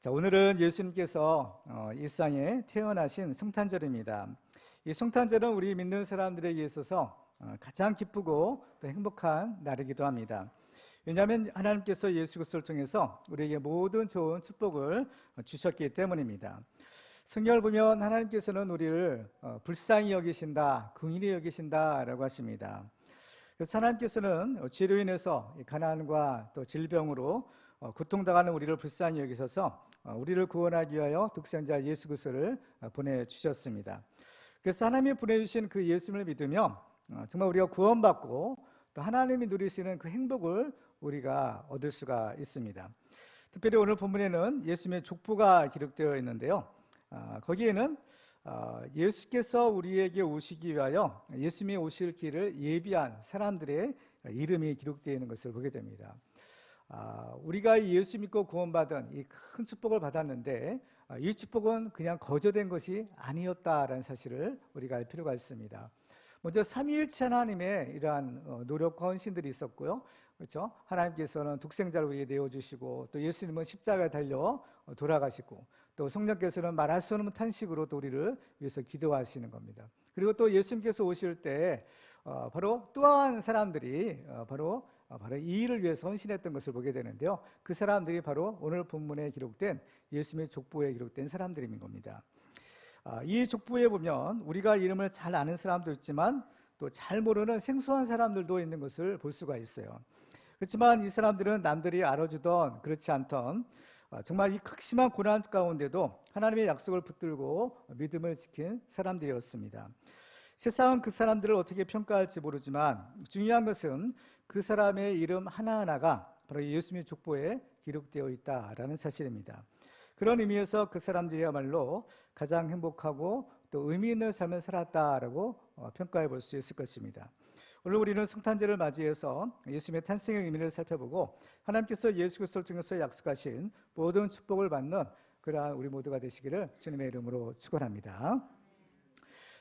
자, 오늘은 예수님께서 이 세상에 태어나신 성탄절입니다. 이 성탄절은 우리 믿는 사람들에게 있어서 가장 기쁘고 또 행복한 날이기도 합니다. 왜냐하면 하나님께서 예수 그리스도를 통해서 우리에게 모든 좋은 축복을 주셨기 때문입니다. 성경을 보면 하나님께서는 우리를 불쌍히 여기신다, 긍휼히 여기신다라고 하십니다. 그래서 하나님께서는 죄로 인해서 가난과 또 질병으로 고통당하는 우리를 불쌍히 여기셔서 우리를 구원하기 위하여 독생자 예수 그리스도를 보내주셨습니다. 그래서 하나님이 보내주신 그 예수님을 믿으며 정말 우리가 구원받고 또 하나님이 누리시는 그 행복을 우리가 얻을 수가 있습니다. 특별히 오늘 본문에는 예수님의 족보가 기록되어 있는데요. 거기에는 예수께서 우리에게 오시기 위하여 예수님이 오실 길을 예비한 사람들의 이름이 기록되어 있는 것을 보게 됩니다. 우리가 예수 믿고 구원받은 이 큰 축복을 받았는데 이 축복은 그냥 거저된 것이 아니었다라는 사실을 우리가 알 필요가 있습니다. 먼저 삼위일체 하나님의 이러한 노력과 헌신들이 있었고요. 그렇죠? 하나님께서는 독생자를 우리에게 내어주시고 또 예수님은 십자가에 달려 돌아가시고 또 성령께서는 말할 수 없는 탄식으로 또 우리를 위해서 기도하시는 겁니다. 그리고 또 예수님께서 오실 때 바로 또한 사람들이 바로 이 일을 위해서 헌신했던 것을 보게 되는데요. 그 사람들이 바로 오늘 본문에 기록된 예수님의 족보에 기록된 사람들인 겁니다. 이 족보에 보면 우리가 이름을 잘 아는 사람도 있지만 또 잘 모르는 생소한 사람들도 있는 것을 볼 수가 있어요. 그렇지만 이 사람들은 남들이 알아주던 그렇지 않던 정말 이 극심한 고난 가운데도 하나님의 약속을 붙들고 믿음을 지킨 사람들이었습니다. 세상은 그 사람들을 어떻게 평가할지 모르지만 중요한 것은 그 사람의 이름 하나하나가 바로 예수님의 족보에 기록되어 있다라는 사실입니다. 그런 의미에서 그 사람들이야말로 가장 행복하고 또 의미 있는 삶을 살았다라고 평가해 볼 수 있을 것입니다. 오늘 우리는 성탄절을 맞이해서 예수님의 탄생의 의미를 살펴보고 하나님께서 예수 그리스도를 통해서 약속하신 모든 축복을 받는 그러한 우리 모두가 되시기를 주님의 이름으로 축원합니다.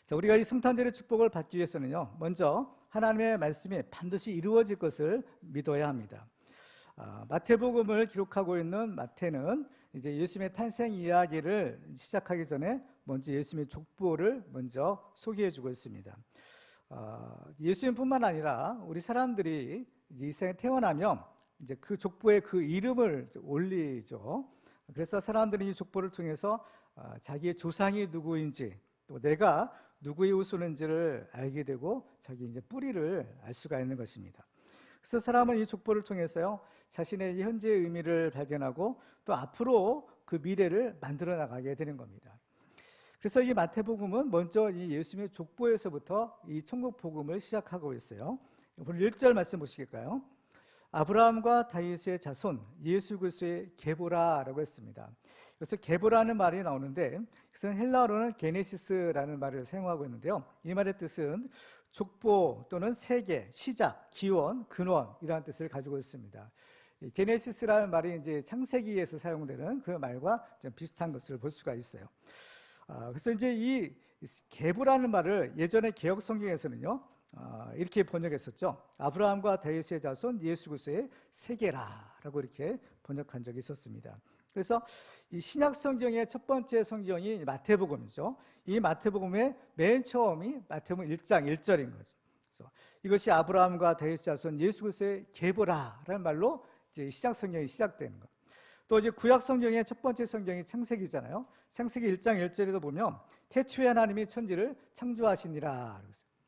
자, 우리가 이 성탄절의 축복을 받기 위해서는요, 먼저 하나님의 말씀이 반드시 이루어질 것을 믿어야 합니다. 마태복음을 기록하고 있는 마태는 이제 예수님의 탄생 이야기를 시작하기 전에 먼저 예수님의 족보를 먼저 소개해주고 있습니다. 예수님뿐만 아니라 우리 사람들이 이 세상에 태어나면 이제 그 족보에 그 이름을 올리죠. 그래서 사람들이 이 족보를 통해서 자기의 조상이 누구인지 또 내가 누구의 후손인지를 알게 되고 자기 이제 뿌리를 알 수가 있는 것입니다. 그래서 사람은 이 족보를 통해서요, 자신의 현재의 의미를 발견하고 또 앞으로 그 미래를 만들어 나가게 되는 겁니다. 그래서 이 마태복음은 먼저 이 예수님의 족보에서부터 이 천국 복음을 시작하고 있어요. 오늘 1절 말씀 보시겠까요? 아브라함과 다윗의 자손 예수 그리스도의 계보라라고 했습니다. 그래서 계보라는 말이 나오는데 그것은 헬라어로는 게네시스라는 말을 사용하고 있는데요. 이 말의 뜻은 족보 또는 세계, 시작, 기원, 근원 이라는 뜻을 가지고 있습니다. 게네시스라는 말이 이제 창세기에서 사용되는 그 말과 좀 비슷한 것을 볼 수가 있어요. 그래서 이제 이 계보라는 말을 예전에 개역 성경에서는요, 이렇게 번역했었죠. 아브라함과 다윗의 자손 예수 그리스도의 세계라라고 이렇게 번역한 적이 있었습니다. 그래서 이 신약 성경의 첫 번째 성경이 마태복음이죠. 이 마태복음의 맨 처음이 마태복음 1장 1절인 거죠. 그래서 이것이 아브라함과 다윗의 자손 예수 그리스도의 계보라라는 말로 이제 신약 성경이 시작되는 거. 또 이제 구약 성경의 첫 번째 성경이 창세기잖아요. 창세기 1장 1절에도 보면 태초에 하나님이 천지를 창조하시니라.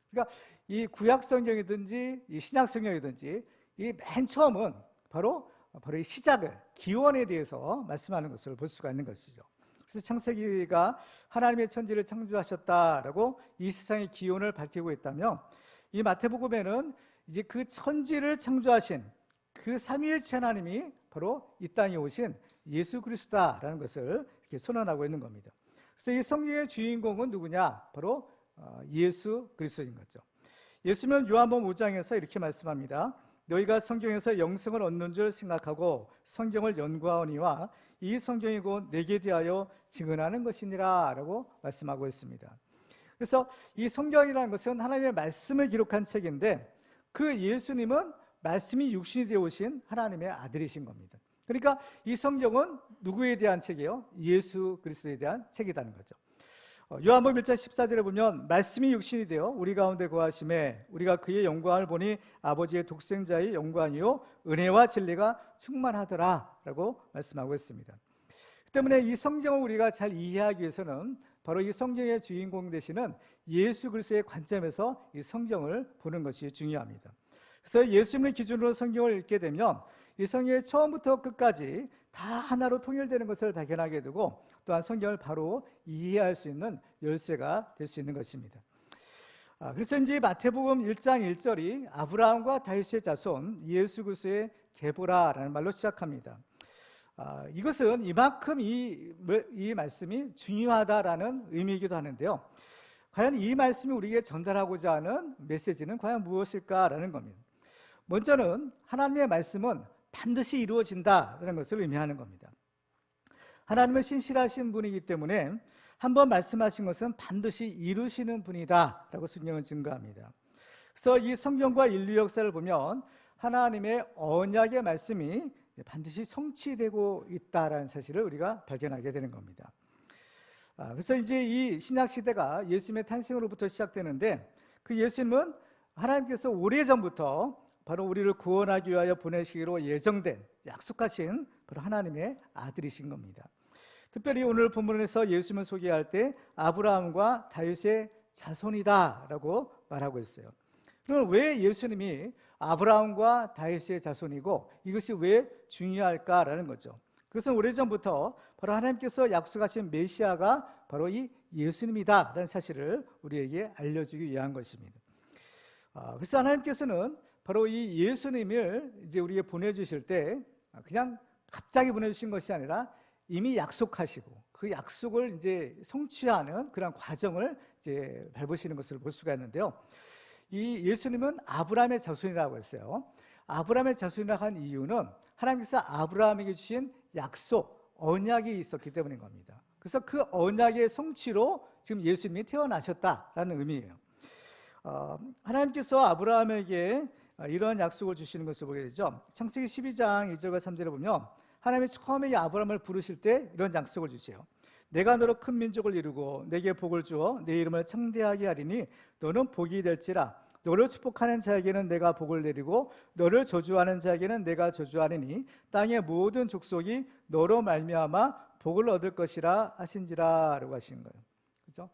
그러니까 이 구약 성경이든지 이 신약 성경이든지 이 맨 처음은 바로 이 시작을, 기원에 대해서 말씀하는 것을 볼 수가 있는 것이죠. 그래서 창세기가 하나님의 천지를 창조하셨다라고 이 세상의 기원을 밝히고 있다면 이 마태복음에는 이제 그 천지를 창조하신 그 삼위일체 하나님이 바로 이 땅에 오신 예수 그리스도다라는 것을 이렇게 선언하고 있는 겁니다. 그래서 이 성경의 주인공은 누구냐? 바로 예수 그리스도인 거죠. 예수님은 요한복음 5장에서 이렇게 말씀합니다. 너희가 성경에서 영생을 얻는 줄 생각하고 성경을 연구하오니와 이 성경이 곧 내게 대하여 증언하는 것이니라 라고 말씀하고 있습니다. 그래서 이 성경이라는 것은 하나님의 말씀을 기록한 책인데 그 예수님은 말씀이 육신이 되어 오신 하나님의 아들이신 겁니다. 그러니까 이 성경은 누구에 대한 책이에요? 예수 그리스도에 대한 책이라는 거죠. 요한복음 1장 14절에 보면 말씀이 육신이 되어 우리 가운데 거하심에 우리가 그의 영광을 보니 아버지의 독생자의 영광이요 은혜와 진리가 충만하더라 라고 말씀하고 있습니다. 그 때문에 이 성경을 우리가 잘 이해하기 위해서는 바로 이 성경의 주인공 되시는 예수 그리스도의 관점에서 이 성경을 보는 것이 중요합니다. 그래서 예수님을 기준으로 성경을 읽게 되면 이 성경의 처음부터 끝까지 다 하나로 통일되는 것을 발견하게 되고 또한 성경을 바로 이해할 수 있는 열쇠가 될 수 있는 것입니다. 그래서 이제 마태복음 1장 1절이 아브라함과 다윗의 자손 예수 그리스도의 계보라라는 말로 시작합니다. 이것은 이만큼 이 말씀이 중요하다라는 의미이기도 하는데요. 과연 이 말씀이 우리에게 전달하고자 하는 메시지는 과연 무엇일까라는 겁니다. 먼저는 하나님의 말씀은 반드시 이루어진다라는 것을 의미하는 겁니다. 하나님은 신실하신 분이기 때문에 한번 말씀하신 것은 반드시 이루시는 분이다라고 성경은 증거합니다. 그래서 이 성경과 인류 역사를 보면 하나님의 언약의 말씀이 반드시 성취되고 있다라는 사실을 우리가 발견하게 되는 겁니다. 그래서 이제 이 신약 시대가 예수님의 탄생으로부터 시작되는데 그 예수님은 하나님께서 오래전부터 바로 우리를 구원하기 위하여 보내시기로 예정된 약속하신 바로 하나님의 아들이신 겁니다. 특별히 오늘 본문에서 예수님을 소개할 때 아브라함과 다윗의 자손이다라고 말하고 있어요. 그럼 왜 예수님이 아브라함과 다윗의 자손이고 이것이 왜 중요할까라는 거죠. 그것은 오래전부터 바로 하나님께서 약속하신 메시아가 바로 이 예수님이다라는 사실을 우리에게 알려주기 위한 것입니다. 그래서 하나님께서는 바로 이 예수님을 이제 우리에게 보내주실 때 그냥 갑자기 보내주신 것이 아니라 이미 약속하시고 그 약속을 이제 성취하는 그런 과정을 이제 밟으시는 것을 볼 수가 있는데요. 이 예수님은 아브라함의 자손이라고 했어요. 아브라함의 자손이라고 한 이유는 하나님께서 아브라함에게 주신 약속, 언약이 있었기 때문인 겁니다. 그래서 그 언약의 성취로 지금 예수님이 태어나셨다라는 의미예요. 하나님께서 아브라함에게 이런 약속을 주시는 것을 보게 되죠. 창세기 12장 2절과 3절에 보면 하나님이 처음에 이 아브라함을 부르실 때 이런 약속을 주세요. 내가 너로 큰 민족을 이루고 내게 복을 주어 내 이름을 창대하게 하리니 너는 복이 될지라. 너를 축복하는 자에게는 내가 복을 내리고 너를 저주하는 자에게는 내가 저주하리니 땅의 모든 족속이 너로 말미암아 복을 얻을 것이라 하신지라라고 하시는 거예요. 그렇죠?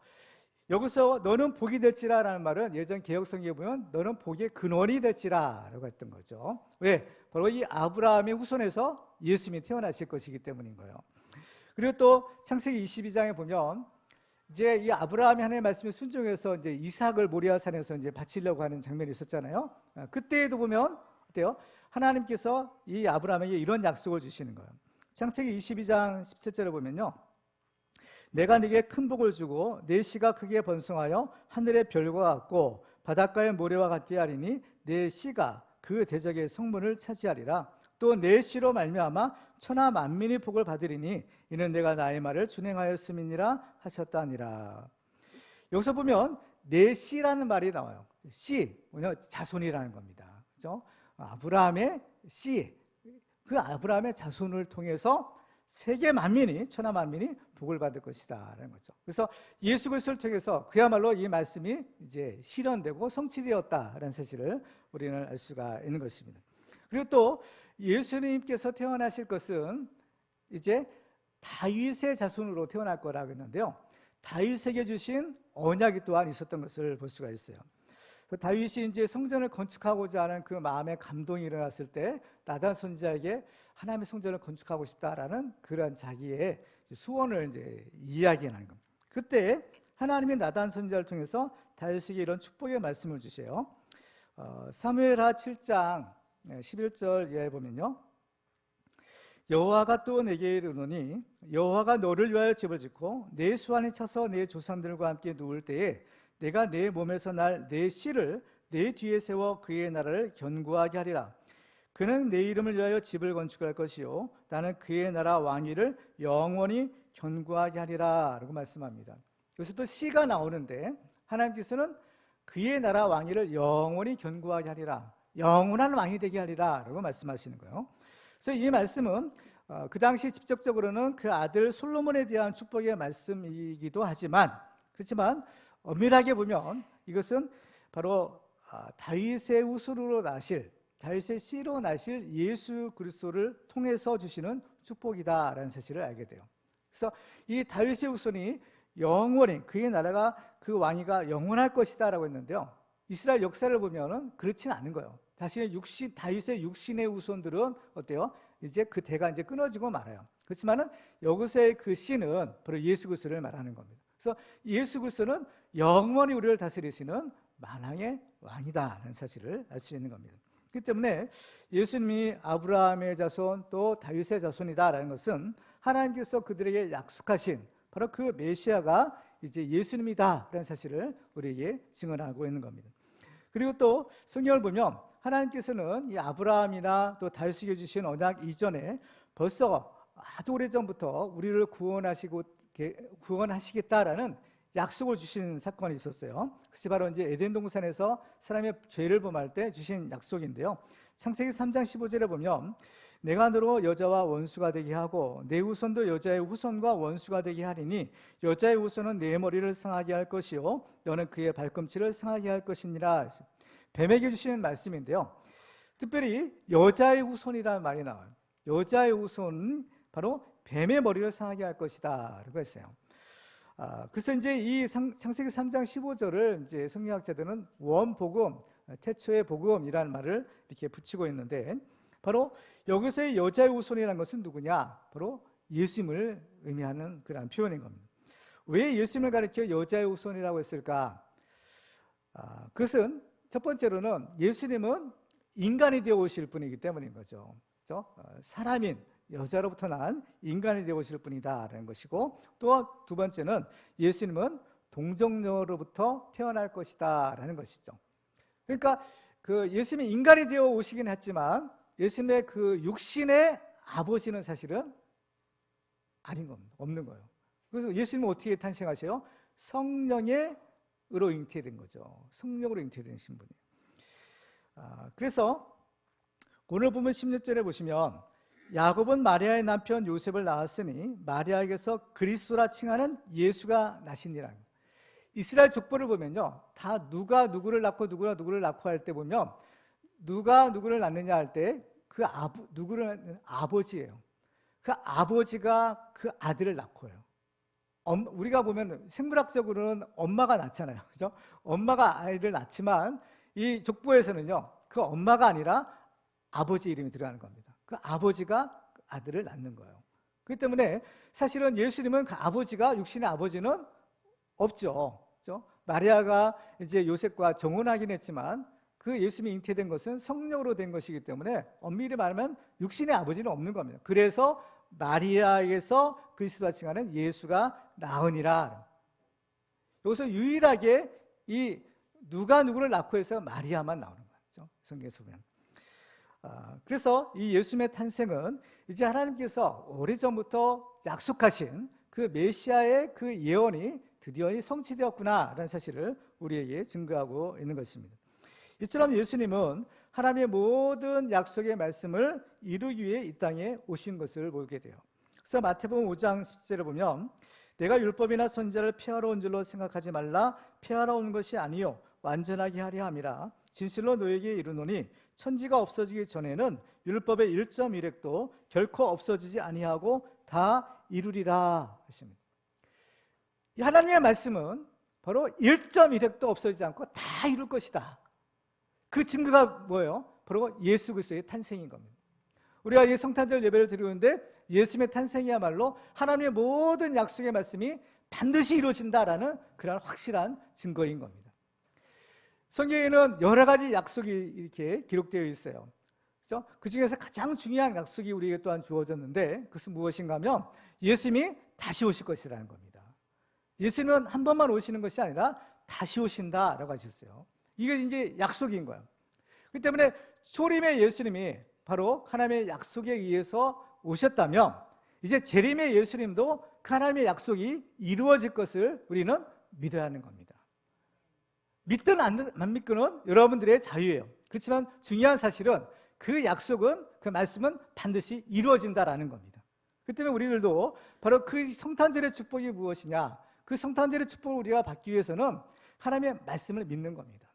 여기서 너는 복이 될지라라는 말은 예전 개역성경에 보면 너는 복의 근원이 될지라라고 했던 거죠. 왜? 바로 이 아브라함의 후손에서 예수님이 태어나실 것이기 때문인 거예요. 그리고 또 창세기 22장에 보면 이제 이 아브라함이 하나님의 말씀에 순종해서 이제 이삭을 모리아 산에서 이제 바치려고 하는 장면이 있었잖아요. 그때에도 보면 어때요? 하나님께서 이 아브라함에게 이런 약속을 주시는 거예요. 창세기 22장 17절에 보면요. 내가 네게 큰 복을 주고 내 씨가 크게 번성하여 하늘의 별과 같고 바닷가의 모래와 같게 하리니 내 씨가 그 대적의 성문을 차지하리라. 또 내 씨로 말미암아 천하 만민이 복을 받으리니 이는 내가 나의 말을 준행하였음이니라 하셨다니라. 여기서 보면 내 씨라는 말이 나와요. 씨, 뭐냐 자손이라는 겁니다. 그렇죠? 아브라함의 씨, 그 아브라함의 자손을 통해서 세계 만민이 천하 만민이 복을 받을 것이다라는 거죠. 그래서 예수 그리스도를 통해서 그야말로 이 말씀이 이제 실현되고 성취되었다라는 사실을 우리는 알 수가 있는 것입니다. 그리고 또 예수님께서 태어나실 것은 이제 다윗의 자손으로 태어날 거라고 했는데요. 다윗에게 주신 언약이 또한 있었던 것을 볼 수가 있어요. 다윗이 이제 성전을 건축하고자 하는 그 마음의 감동이 일어났을 때 나단 선지자에게 하나님의 성전을 건축하고 싶다라는 그런 자기의 소원을 이제 이야기하는 겁니다. 그때 하나님이 나단 선지자를 통해서 다윗에게 이런 축복의 말씀을 주세요. 사무엘하 7장 11절 이하에 보면요. 여호와가 또 내게 이르노니 여호와가 너를 위하여 집을 짓고 내 수완이 차서 내 조상들과 함께 누울 때에 내가 내 몸에서 날 내 씨를 내 뒤에 세워 그의 나라를 견고하게 하리라. 그는 내 이름을 위하여 집을 건축할 것이요 나는 그의 나라 왕위를 영원히 견고하게 하리라 라고 말씀합니다. 여기서 또 씨가 나오는데 하나님께서는 그의 나라 왕위를 영원히 견고하게 하리라, 영원한 왕이 되게 하리라 라고 말씀하시는 거예요. 그래서 이 말씀은 그 당시 직접적으로는 그 아들 솔로몬에 대한 축복의 말씀이기도 하지만, 그렇지만 엄밀하게 보면 이것은 바로 다윗의 후손으로 나실, 다윗의 씨로 나실 예수 그리스도를 통해서 주시는 축복이다라는 사실을 알게 돼요. 그래서 이 다윗의 후손이 영원히, 그의 나라가, 그 왕위가 영원할 것이다라고 했는데요, 이스라엘 역사를 보면은 그렇지는 않은 거예요. 자신의 육신, 다윗의 육신의 후손들은 어때요? 이제 그 대가 이제 끊어지고 말아요. 그렇지만은 여기서의 그 씨는 바로 예수 그리스도를 말하는 겁니다. 그래서 예수 그리스도는 영원히 우리를 다스리시는 만왕의 왕이다라는 사실을 알 수 있는 겁니다. 그렇기 때문에 예수님이 아브라함의 자손 또 다윗의 자손이다라는 것은 하나님께서 그들에게 약속하신 바로 그 메시아가 이제 예수님이다라는 사실을 우리에게 증언하고 있는 겁니다. 그리고 또 성경을 보면 하나님께서는 이 아브라함이나 또 다윗에게 주신 언약 이전에 벌써 아주 오래전부터 우리를 구원하시겠다라는 약속을 주신 사건이 있었어요. 그것이 바로 이제 에덴 동산에서 사람의 죄를 범할 때 주신 약속인데요. 창세기 3장 15절에 보면 내가 너로 여자와 원수가 되게 하고 내 후손도 여자의 후손과 원수가 되게 하리니 여자의 후손은 내 머리를 상하게 할 것이요 너는 그의 발꿈치를 상하게 할 것이니라. 뱀에게 주시는 말씀인데요, 특별히 여자의 후손이라는 말이 나와요. 여자의 후손은 바로 뱀의 머리를 상하게 할 것이다 라고 했어요. 그래서 이제 이 창세기 3장 15절을 이제 성경학자들은 원복음, 태초의 복음이라는 말을 이렇게 붙이고 있는데, 바로 여기서의 여자의 후손이라는 것은 누구냐? 바로 예수님을 의미하는 그런 표현인 겁니다. 왜 예수님을 가리켜 여자의 후손이라고 했을까? 그것은 첫 번째로는 예수님은 인간이 되어 오실 분이기 때문인 거죠. 그렇죠? 사람인 여자로부터 난 인간이 되어 오실 분이다라는 것이고, 또 두 번째는 예수님은 동정녀로부터 태어날 것이다라는 것이죠. 그러니까 그 예수님이 인간이 되어 오시긴 했지만 예수님의 그 육신의 아버지는 사실은 아닌 겁니다. 없는 거예요. 그래서 예수님은 어떻게 탄생하셔요? 성령으로 잉태된 거죠. 성령으로 잉태된 신분이에요. 그래서 오늘 보면 16절에 보시면 야곱은 마리아의 남편 요셉을 낳았으니 마리아에게서 그리스도라 칭하는 예수가 나시니라. 이스라엘 족보를 보면요, 다 누가 누구를 낳고 누구가 누구를 낳고 할 때 보면 누가 누구를 낳느냐 할 때 그 누구를 아버지예요. 그 아버지가 그 아들을 낳고요. 우리가 보면 생물학적으로는 엄마가 낳잖아요, 그죠? 엄마가 아이를 낳지만 이 족보에서는요, 그 엄마가 아니라 아버지 이름이 들어가는 겁니다. 그 아버지가 아들을 낳는 거예요. 그렇기 때문에 사실은 예수님은 그 아버지가, 육신의 아버지는 없죠. 그렇죠? 마리아가 이제 요셉과 정혼하긴 했지만 그 예수님이 잉태된 것은 성령으로 된 것이기 때문에 엄밀히 말하면 육신의 아버지는 없는 겁니다. 그래서 마리아에게서 그리스도라 칭하는 예수가 나으니라. 여기서 유일하게 이 누가 누구를 낳고 해서 마리아만 나오는 거죠. 성경에서 보면. 그래서 이 예수님의 탄생은 이제 하나님께서 오래전부터 약속하신 그 메시아의 그 예언이 드디어 성취되었구나라는 사실을 우리에게 증거하고 있는 것입니다. 이처럼 예수님은 하나님의 모든 약속의 말씀을 이루기 위해 이 땅에 오신 것을 보게 돼요. 그래서 마태복음 5장 10절을 보면 내가 율법이나 선지자를 폐하러 온 줄로 생각하지 말라. 폐하러 온 것이 아니요 완전하게 하려 함이라. 진실로 너에게 이르노니 천지가 없어지기 전에는 율법의 1.1획도 결코 없어지지 아니하고 다 이루리라 하십니다. 이 하나님의 말씀은 바로 1.1획도 없어지지 않고 다 이룰 것이다. 그 증거가 뭐예요? 바로 예수 그리스도의 탄생인 겁니다. 우리가 이 성탄절 예배를 드리는데 예수님의 탄생이야말로 하나님의 모든 약속의 말씀이 반드시 이루어진다라는 그런 확실한 증거인 겁니다. 성경에는 여러 가지 약속이 이렇게 기록되어 있어요. 그렇죠? 그 중에서 가장 중요한 약속이 우리에게 또한 주어졌는데 그것은 무엇인가 하면 예수님이 다시 오실 것이라는 겁니다. 예수님은 한 번만 오시는 것이 아니라 다시 오신다라고 하셨어요. 이게 이제 약속인 거예요. 그렇기 때문에 초림의 예수님이 바로 하나님의 약속에 의해서 오셨다면 이제 재림의 예수님도 그 하나님의 약속이 이루어질 것을 우리는 믿어야 하는 겁니다. 믿든 안 믿고는 여러분들의 자유예요. 그렇지만 중요한 사실은 그 약속은, 그 말씀은 반드시 이루어진다라는 겁니다. 그 때문에 우리들도 바로 그 성탄절의 축복이 무엇이냐, 그 성탄절의 축복을 우리가 받기 위해서는 하나님의 말씀을 믿는 겁니다.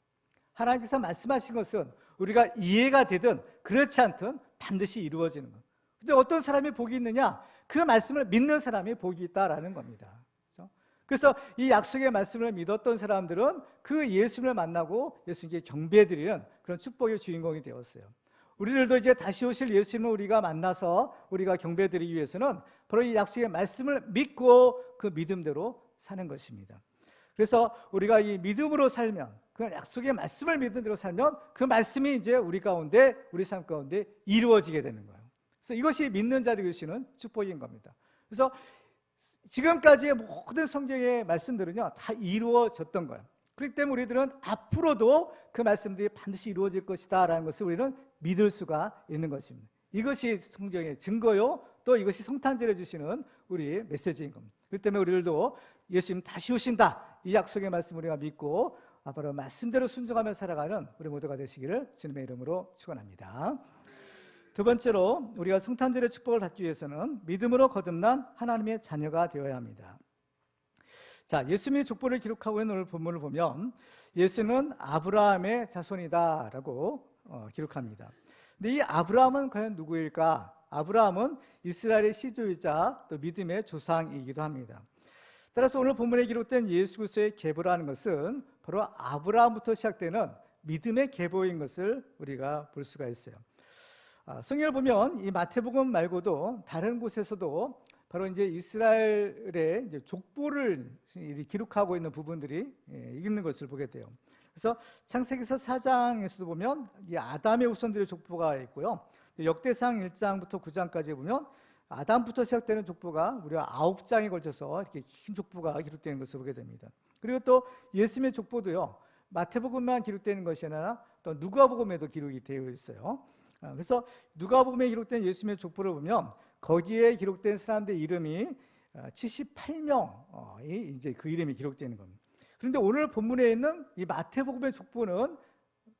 하나님께서 말씀하신 것은 우리가 이해가 되든 그렇지 않든 반드시 이루어지는 것. 근데 어떤 사람이 복이 있느냐? 그 말씀을 믿는 사람이 복이 있다라는 겁니다. 그래서 이 약속의 말씀을 믿었던 사람들은 그 예수님을 만나고 예수님께 경배드리는 그런 축복의 주인공이 되었어요. 우리들도 이제 다시 오실 예수님을 우리가 만나서 우리가 경배드리기 위해서는 바로 이 약속의 말씀을 믿고 그 믿음대로 사는 것입니다. 그래서 우리가 이 믿음으로 살면, 그 약속의 말씀을 믿는 대로 살면 그 말씀이 이제 우리 가운데, 우리 삶 가운데 이루어지게 되는 거예요. 그래서 이것이 믿는 자들이 주시는 축복인 겁니다. 그래서 지금까지의 모든 성경의 말씀들은요, 다 이루어졌던 거예요. 그렇기 때문에 우리들은 앞으로도 그 말씀들이 반드시 이루어질 것이다 라는 것을 우리는 믿을 수가 있는 것입니다. 이것이 성경의 증거요, 또 이것이 성탄절에 주시는 우리의 메시지인 겁니다. 그렇기 때문에 우리들도 예수님 다시 오신다, 이 약속의 말씀 우리가 믿고 바로 말씀대로 순종하며 살아가는 우리 모두가 되시기를 주님의 이름으로 축원합니다. 두 번째로, 우리가 성탄절의 축복을 받기 위해서는 믿음으로 거듭난 하나님의 자녀가 되어야 합니다. 자, 예수님의 족보를 기록하고 있는 오늘 본문을 보면 예수는 아브라함의 자손이다라고 기록합니다. 근데 이 아브라함은 과연 누구일까? 아브라함은 이스라엘의 시조이자 또 믿음의 조상이기도 합니다. 따라서 오늘 본문에 기록된 예수 그리스도의 계보라는 것은 바로 아브라함부터 시작되는 믿음의 계보인 것을 우리가 볼 수가 있어요. 성경을 보면 이 마태복음 말고도 다른 곳에서도 바로 이제 이스라엘의 이제 족보를 기록하고 있는 부분들이 있는 것을 보게 돼요. 그래서 창세기서 4장에서도 보면 이 아담의 후손들의 족보가 있고요. 역대상 1장부터 9장까지 보면 아담부터 시작되는 족보가 무려 9장에 걸쳐서 이렇게 긴 족보가 기록되는 것을 보게 됩니다. 그리고 또 예수님의 족보도요, 마태복음만 기록되는 것이 아니라 또 누가복음에도 기록이 되어 있어요. 그래서 누가복음에 기록된 예수님의 족보를 보면 거기에 기록된 사람들의 이름이 78명이 이제 그 이름이 기록되는 겁니다. 그런데 오늘 본문에 있는 이 마태복음의 족보는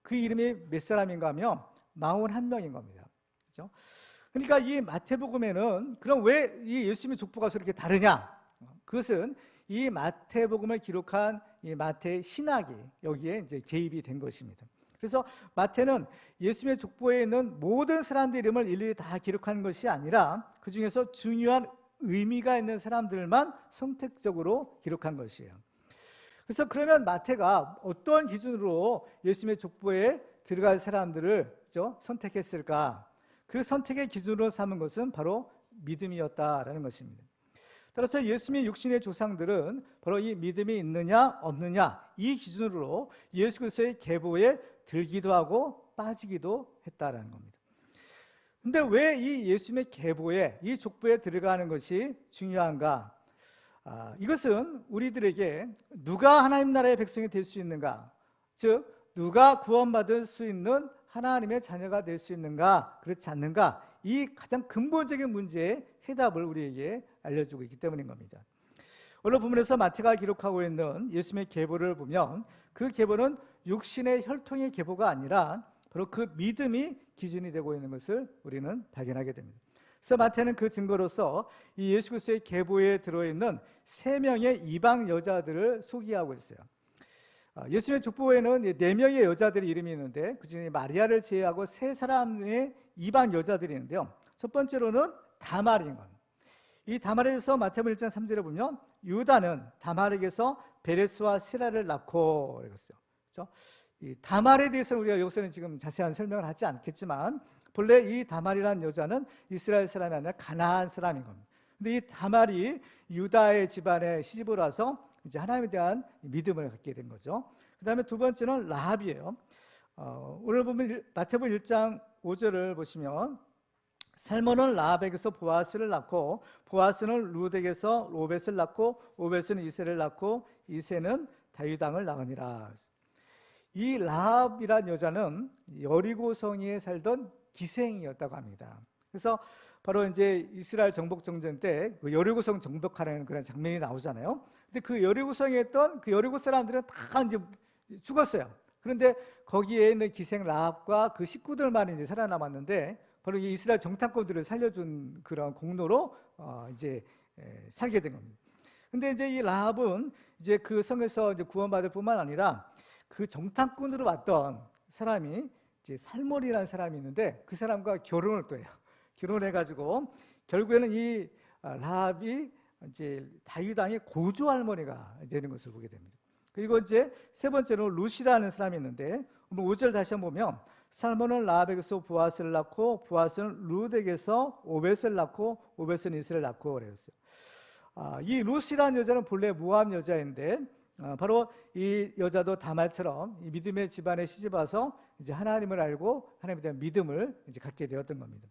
그 이름이 몇 사람인가 하면 41명인 겁니다. 그렇죠? 그러니까 이 마태복음에는 그럼 왜 이 예수님의 족보가 그렇게 다르냐? 그것은 이 마태복음을 기록한 이 마태의 신학이 여기에 이제 개입이 된 것입니다. 그래서 마태는 예수님의 족보에 있는 모든 사람들 이름을 일일이 다 기록한 것이 아니라 그 중에서 중요한 의미가 있는 사람들만 선택적으로 기록한 것이에요. 그래서 그러면 마태가 어떤 기준으로 예수님의 족보에 들어갈 사람들을 선택했을까? 그 선택의 기준으로 삼은 것은 바로 믿음이었다라는 것입니다. 따라서 예수님의 육신의 조상들은 바로 이 믿음이 있느냐 없느냐 이 기준으로 예수 그리스도의 계보에 들기도 하고 빠지기도 했다라는 겁니다. 근데 왜 이 예수님의 계보에, 이 족보에 들어가는 것이 중요한가? 이것은 우리들에게 누가 하나님 나라의 백성이 될 수 있는가, 즉 누가 구원받을 수 있는 하나님의 자녀가 될 수 있는가, 그렇지 않는가, 이 가장 근본적인 문제의 해답을 우리에게 알려주고 있기 때문인 겁니다. 오늘 본문에서 마태가 기록하고 있는 예수님의 계보를 보면 그 계보는 육신의 혈통의 계보가 아니라 바로 그 믿음이 기준이 되고 있는 것을 우리는 발견하게 됩니다. 그래서 마태는 그 증거로서 이 예수 그리스도의 계보에 들어있는 3명의 이방 여자들을 소개하고 있어요. 예수님의 족보에는 4명의 여자들의 이름이 있는데 그중에 마리아를 제외하고 3사람의 이방 여자들이 있는데요. 첫 번째로는 다말인 겁니다. 이 다말에 대해서 마태복음 1장 3절에 보면 유다는 다말에게서 베레스와 시라를 낳고 이랬어요. 그렇죠? 이 다말에 대해서는 우리가 여기서는 지금 자세한 설명을 하지 않겠지만 본래 이 다말이라는 여자는 이스라엘 사람이 아니라 가나안 사람인 겁니다. 근데 이 다말이 유다의 집안의 시집으로서 이제 하나님에 대한 믿음을 갖게 된 거죠. 그 다음에 두 번째는 라합이에요. 오늘 보면 마태복음 1장 5절을 보시면 살몬은 라합에게서 보아스를 낳고 보아스는 룻에게서 오벳을 낳고 오벳은 이새를 낳고 이새는 다윗 왕을 낳으니라. 이 라합이란 여자는 여리고성에 살던 기생이었다고 합니다. 그래서 바로 이제 이스라엘 정복 전쟁 때 그 여리고성 정복하는 그런 장면이 나오잖아요. 근데 그 여리고성에 있던 그 여리고 사람들은 다 이제 죽었어요. 그런데 거기에 있는 기생 라합과 그 식구들만 이제 살아남았는데 바로 이 이스라엘 정탐꾼들을 살려준 그런 공로로 이제 살게 된 겁니다. 근데 이제 이 라합은 이제 그 성에서 이제 구원받을 뿐만 아니라 그 정탐꾼으로 왔던 사람이 이제 살몬이라는 사람이 있는데 그 사람과 결혼을 또 해요. 결혼해가지고 결국에는 이 라합이 이제 다윗 왕의 고조 할머니가 되는 것을 보게 됩니다. 그리고 이제 세 번째로 룻이라는 사람이 있는데 5절 다시 한번 보면 살몬은 라합에게서 보아스를 낳고 보아스는 룻에게서 오벳을 낳고 오벳은 이스를 낳고 그랬어요. 이 룻이라는 여자는 본래 모압 여자인데 바로 이 여자도 다말처럼 이 믿음의 집안에 시집와서 이제 하나님을 알고 하나님에 대한 믿음을 이제 갖게 되었던 겁니다.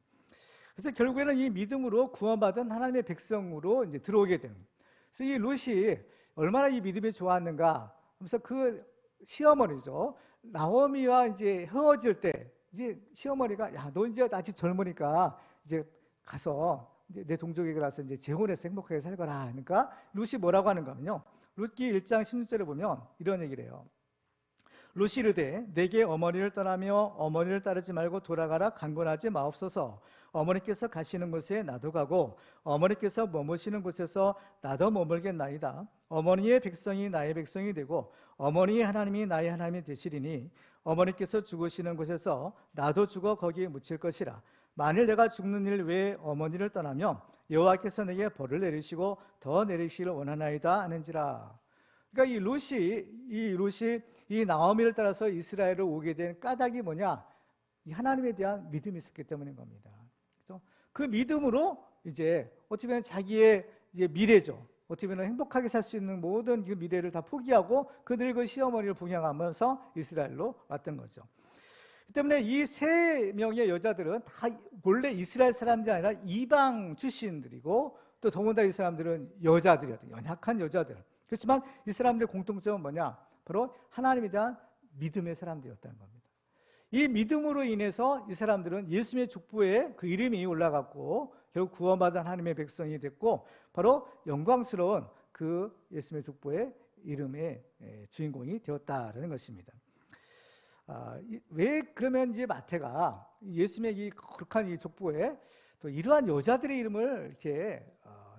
그래서 결국에는 이 믿음으로 구원받은 하나님의 백성으로 이제 들어오게 되는 거예요. 그래서 이 룻이 얼마나 이 믿음이 좋았는가 하면서 그 시어머니죠. 나오미와 이제 헤어질 때 이제 시어머니가 야, 너 이제 아직 젊으니까 이제 가서 이제 내 동족에게 가서 이제 재혼해서 행복하게 살거라. 그러니까 룻이 뭐라고 하는가 하면요. 룻기 1장 16절에 보면 이런 얘기를 해요. 룻이 이르되 내게 어머니를 떠나며 어머니를 따르지 말고 돌아가라 강권하지 마옵소서. 어머니께서 가시는 곳에 나도 가고 어머니께서 머무시는 곳에서 나도 머물겠나이다. 어머니의 백성이 나의 백성이 되고 어머니의 하나님이 나의 하나님이 되시리니 어머니께서 죽으시는 곳에서 나도 죽어 거기에 묻힐 것이라. 만일 내가 죽는 일 외에 어머니를 떠나면 여호와께서 내게 벌을 내리시고 더 내리시기를 원하나이다 하는지라. 그러니까 이 룻이 이 나오미를 따라서 이스라엘을 오게 된 까닭이 뭐냐? 이 하나님에 대한 믿음이 있었기 때문인 겁니다. 그렇죠? 그 믿음으로 이제 어떻게 보면 자기의 이제 미래죠. 어떻게 보면 행복하게 살 수 있는 모든 그 미래를 다 포기하고 그 늙은 시어머니를 봉양하면서 이스라엘로 왔던 거죠. 그 때문에 이 세 명의 여자들은 다 원래 이스라엘 사람들이 아니라 이방 출신들이고 또 더군다나 이 사람들은 여자들이었던 연약한 여자들. 그렇지만 이 사람들의 공통점은 뭐냐? 바로 하나님에 대한 믿음의 사람들이었다는 겁니다. 이 믿음으로 인해서 이 사람들은 예수님의 족보에 그 이름이 올라갔고 결국 구원받은 하나님의 백성이 됐고 바로 영광스러운 그 예수님의 족보의 이름의 주인공이 되었다라는 것입니다. 왜 그러면 이제 마태가 예수님의 이 거룩한 이 족보에 또 이러한 여자들의 이름을 이렇게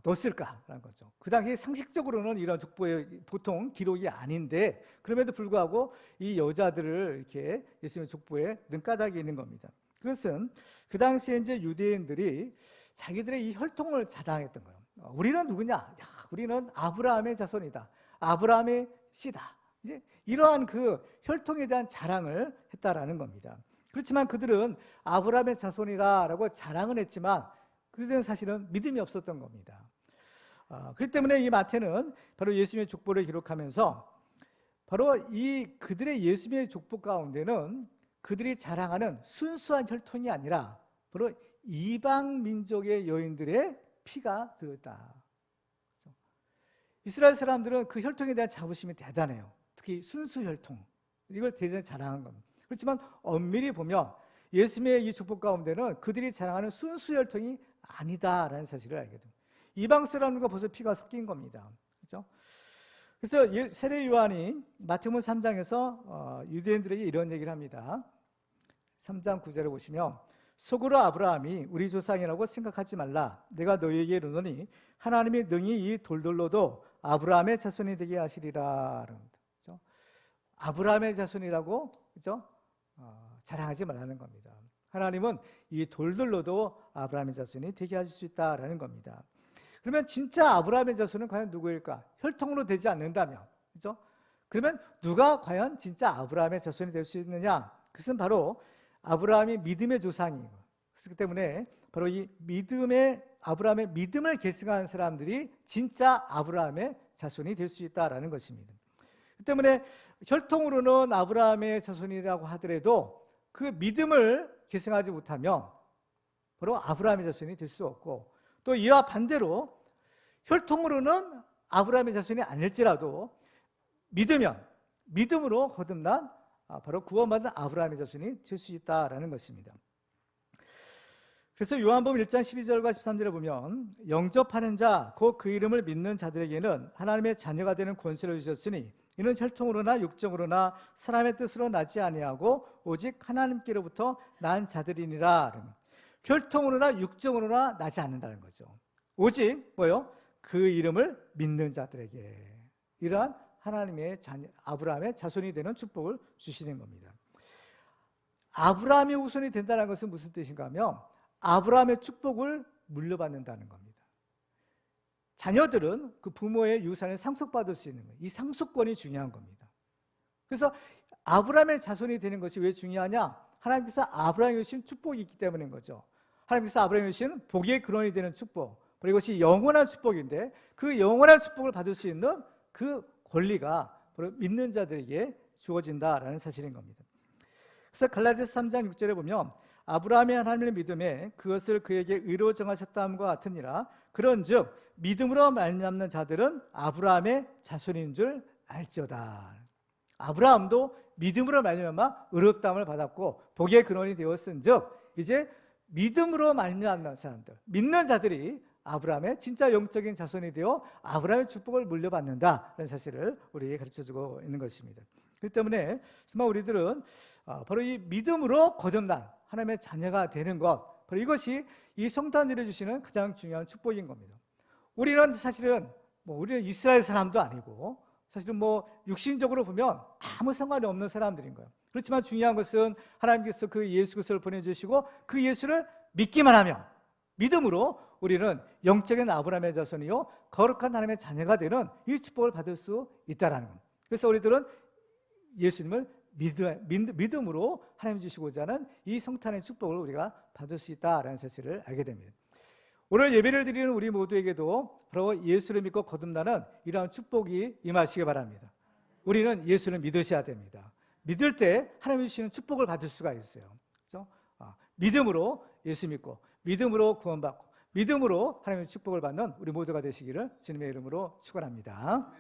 넣었을까라는 거죠. 그 당시 상식적으로는 이런 족보의 보통 기록이 아닌데 그럼에도 불구하고 이 여자들을 이렇게 예수님의 족보에 넣은 까닭이 있는 겁니다. 그것은 그 당시에 이제 유대인들이 자기들의 이 혈통을 자랑했던 거예요. 우리는 누구냐? 야, 우리는 아브라함의 자손이다. 아브라함의 씨다. 이제 이러한 그 혈통에 대한 자랑을 했다라는 겁니다. 그렇지만 그들은 아브라함의 자손이라고 자랑을 했지만 그들은 사실은 믿음이 없었던 겁니다. 그렇기 때문에 이 마태는 바로 예수님의 족보를 기록하면서 바로 이 그들의 예수님의 족보 가운데는 그들이 자랑하는 순수한 혈통이 아니라 바로 이방 민족의 여인들의 피가 들었다. 이스라엘 사람들은 그 혈통에 대한 자부심이 대단해요. 특히 순수 혈통, 이걸 대단히 자랑한 겁니다. 그렇지만 엄밀히 보면 예수님의 이 족보 가운데는 그들이 자랑하는 순수 혈통이 아니다라는 사실을 알게 됩니다. 이방 사람들과 벌써 피가 섞인 겁니다. 그렇죠? 그래서 세례 요한이 마태복음 3장에서 유대인들에게 이런 얘기를 합니다. 3장 9절을 보시면 속으로 아브라함이 우리 조상이라고 생각하지 말라. 내가 너희에게 이르노니 하나님이 능히 이 돌들로도 아브라함의 자손이 되게 하시리라. 그렇죠? 아브라함의 자손이라고 그렇죠? 자랑하지 말라는 겁니다. 하나님은 이 돌들로도 아브라함의 자손이 되게 하실 수 있다라는 겁니다. 그러면 진짜 아브라함의 자손은 과연 누구일까? 혈통으로 되지 않는다면, 그렇죠? 그러면 누가 과연 진짜 아브라함의 자손이 될 수 있느냐? 그것은 바로 아브라함이 믿음의 조상이고, 그렇기 때문에 바로 이 아브라함의 믿음을 계승한 사람들이 진짜 아브라함의 자손이 될 수 있다라는 것입니다. 그 때문에 혈통으로는 아브라함의 자손이라고 하더라도 그 믿음을 계승하지 못하면 바로 아브라함의 자손이 될 수 없고, 또 이와 반대로 혈통으로는 아브라함의 자손이 아닐지라도 믿음으로 거듭난 바로 구원받은 아브라함의 자손이 될 수 있다라는 것입니다. 그래서 요한복음 1장 12절과 13절에 보면 영접하는 자, 곧 그 이름을 믿는 자들에게는 하나님의 자녀가 되는 권세를 주셨으니 이는 혈통으로나 육정으로나 사람의 뜻으로 나지 아니하고 오직 하나님께로부터 난 자들이니라. 혈통으로나 육정으로나 나지 않는다는 거죠. 오직 뭐요? 그 이름을 믿는 자들에게 이러한 하나님의 자녀, 아브라함의 자손이 되는 축복을 주시는 겁니다. 아브라함의 후손이 된다는 것은 무슨 뜻인가 하면 아브라함의 축복을 물려받는다는 겁니다. 자녀들은 그 부모의 유산을 상속받을 수 있는 거예요. 이 상속권이 중요한 겁니다. 그래서 아브라함의 자손이 되는 것이 왜 중요하냐? 하나님께서 아브라함에게 주신 축복이 있기 때문인 거죠. 하나님께서 아브라함에게 주신 복의 근원이 되는 축복, 그리고 이것이 영원한 축복인데 그 영원한 축복을 받을 수 있는 그 권리가 바로 믿는 자들에게 주어진다라는 사실인 겁니다. 그래서 갈라디아서 3장 6절에 보면 아브라함의 하나님을 믿음에 그것을 그에게 의로 정하셨다함과 같으니라. 그런즉 믿음으로 말미암는 자들은 아브라함의 자손인 줄 알지어다. 아브라함도 믿음으로 말미암아 의롭다함을 받았고 복의 근원이 되었은즉 이제 믿음으로 말미암는 사람들, 믿는 자들이 아브라함의 진짜 영적인 자손이 되어 아브라함의 축복을 물려받는다는 사실을 우리에게 가르쳐주고 있는 것입니다. 그렇기 때문에 정말 우리들은 바로 이 믿음으로 거듭난 하나님의 자녀가 되는 것, 바로 이것이 이 성탄절에 주시는 가장 중요한 축복인 겁니다. 우리는 사실은 우리는 이스라엘 사람도 아니고 사실은 육신적으로 보면 아무 상관이 없는 사람들인 거예요. 그렇지만 중요한 것은 하나님께서 그 예수 그리스도를 보내주시고 그 예수를 믿기만 하면 믿음으로 우리는 영적인 아브라함의 자손이요 거룩한 하나님의 자녀가 되는 이 축복을 받을 수 있다는 겁니다. 그래서 우리들은 예수님을 믿음으로 하나님 주시고자 하는 이 성탄의 축복을 우리가 받을 수 있다는 사실을 알게 됩니다. 오늘 예배를 드리는 우리 모두에게도 바로 예수를 믿고 거듭나는 이러한 축복이 임하시기 바랍니다. 우리는 예수를 믿으셔야 됩니다. 믿을 때 하나님 주시는 축복을 받을 수가 있어요. 그렇죠? 믿음으로 예수 믿고 믿음으로 구원받고 믿음으로 하나님의 축복을 받는 우리 모두가 되시기를 주님의 이름으로 축원합니다.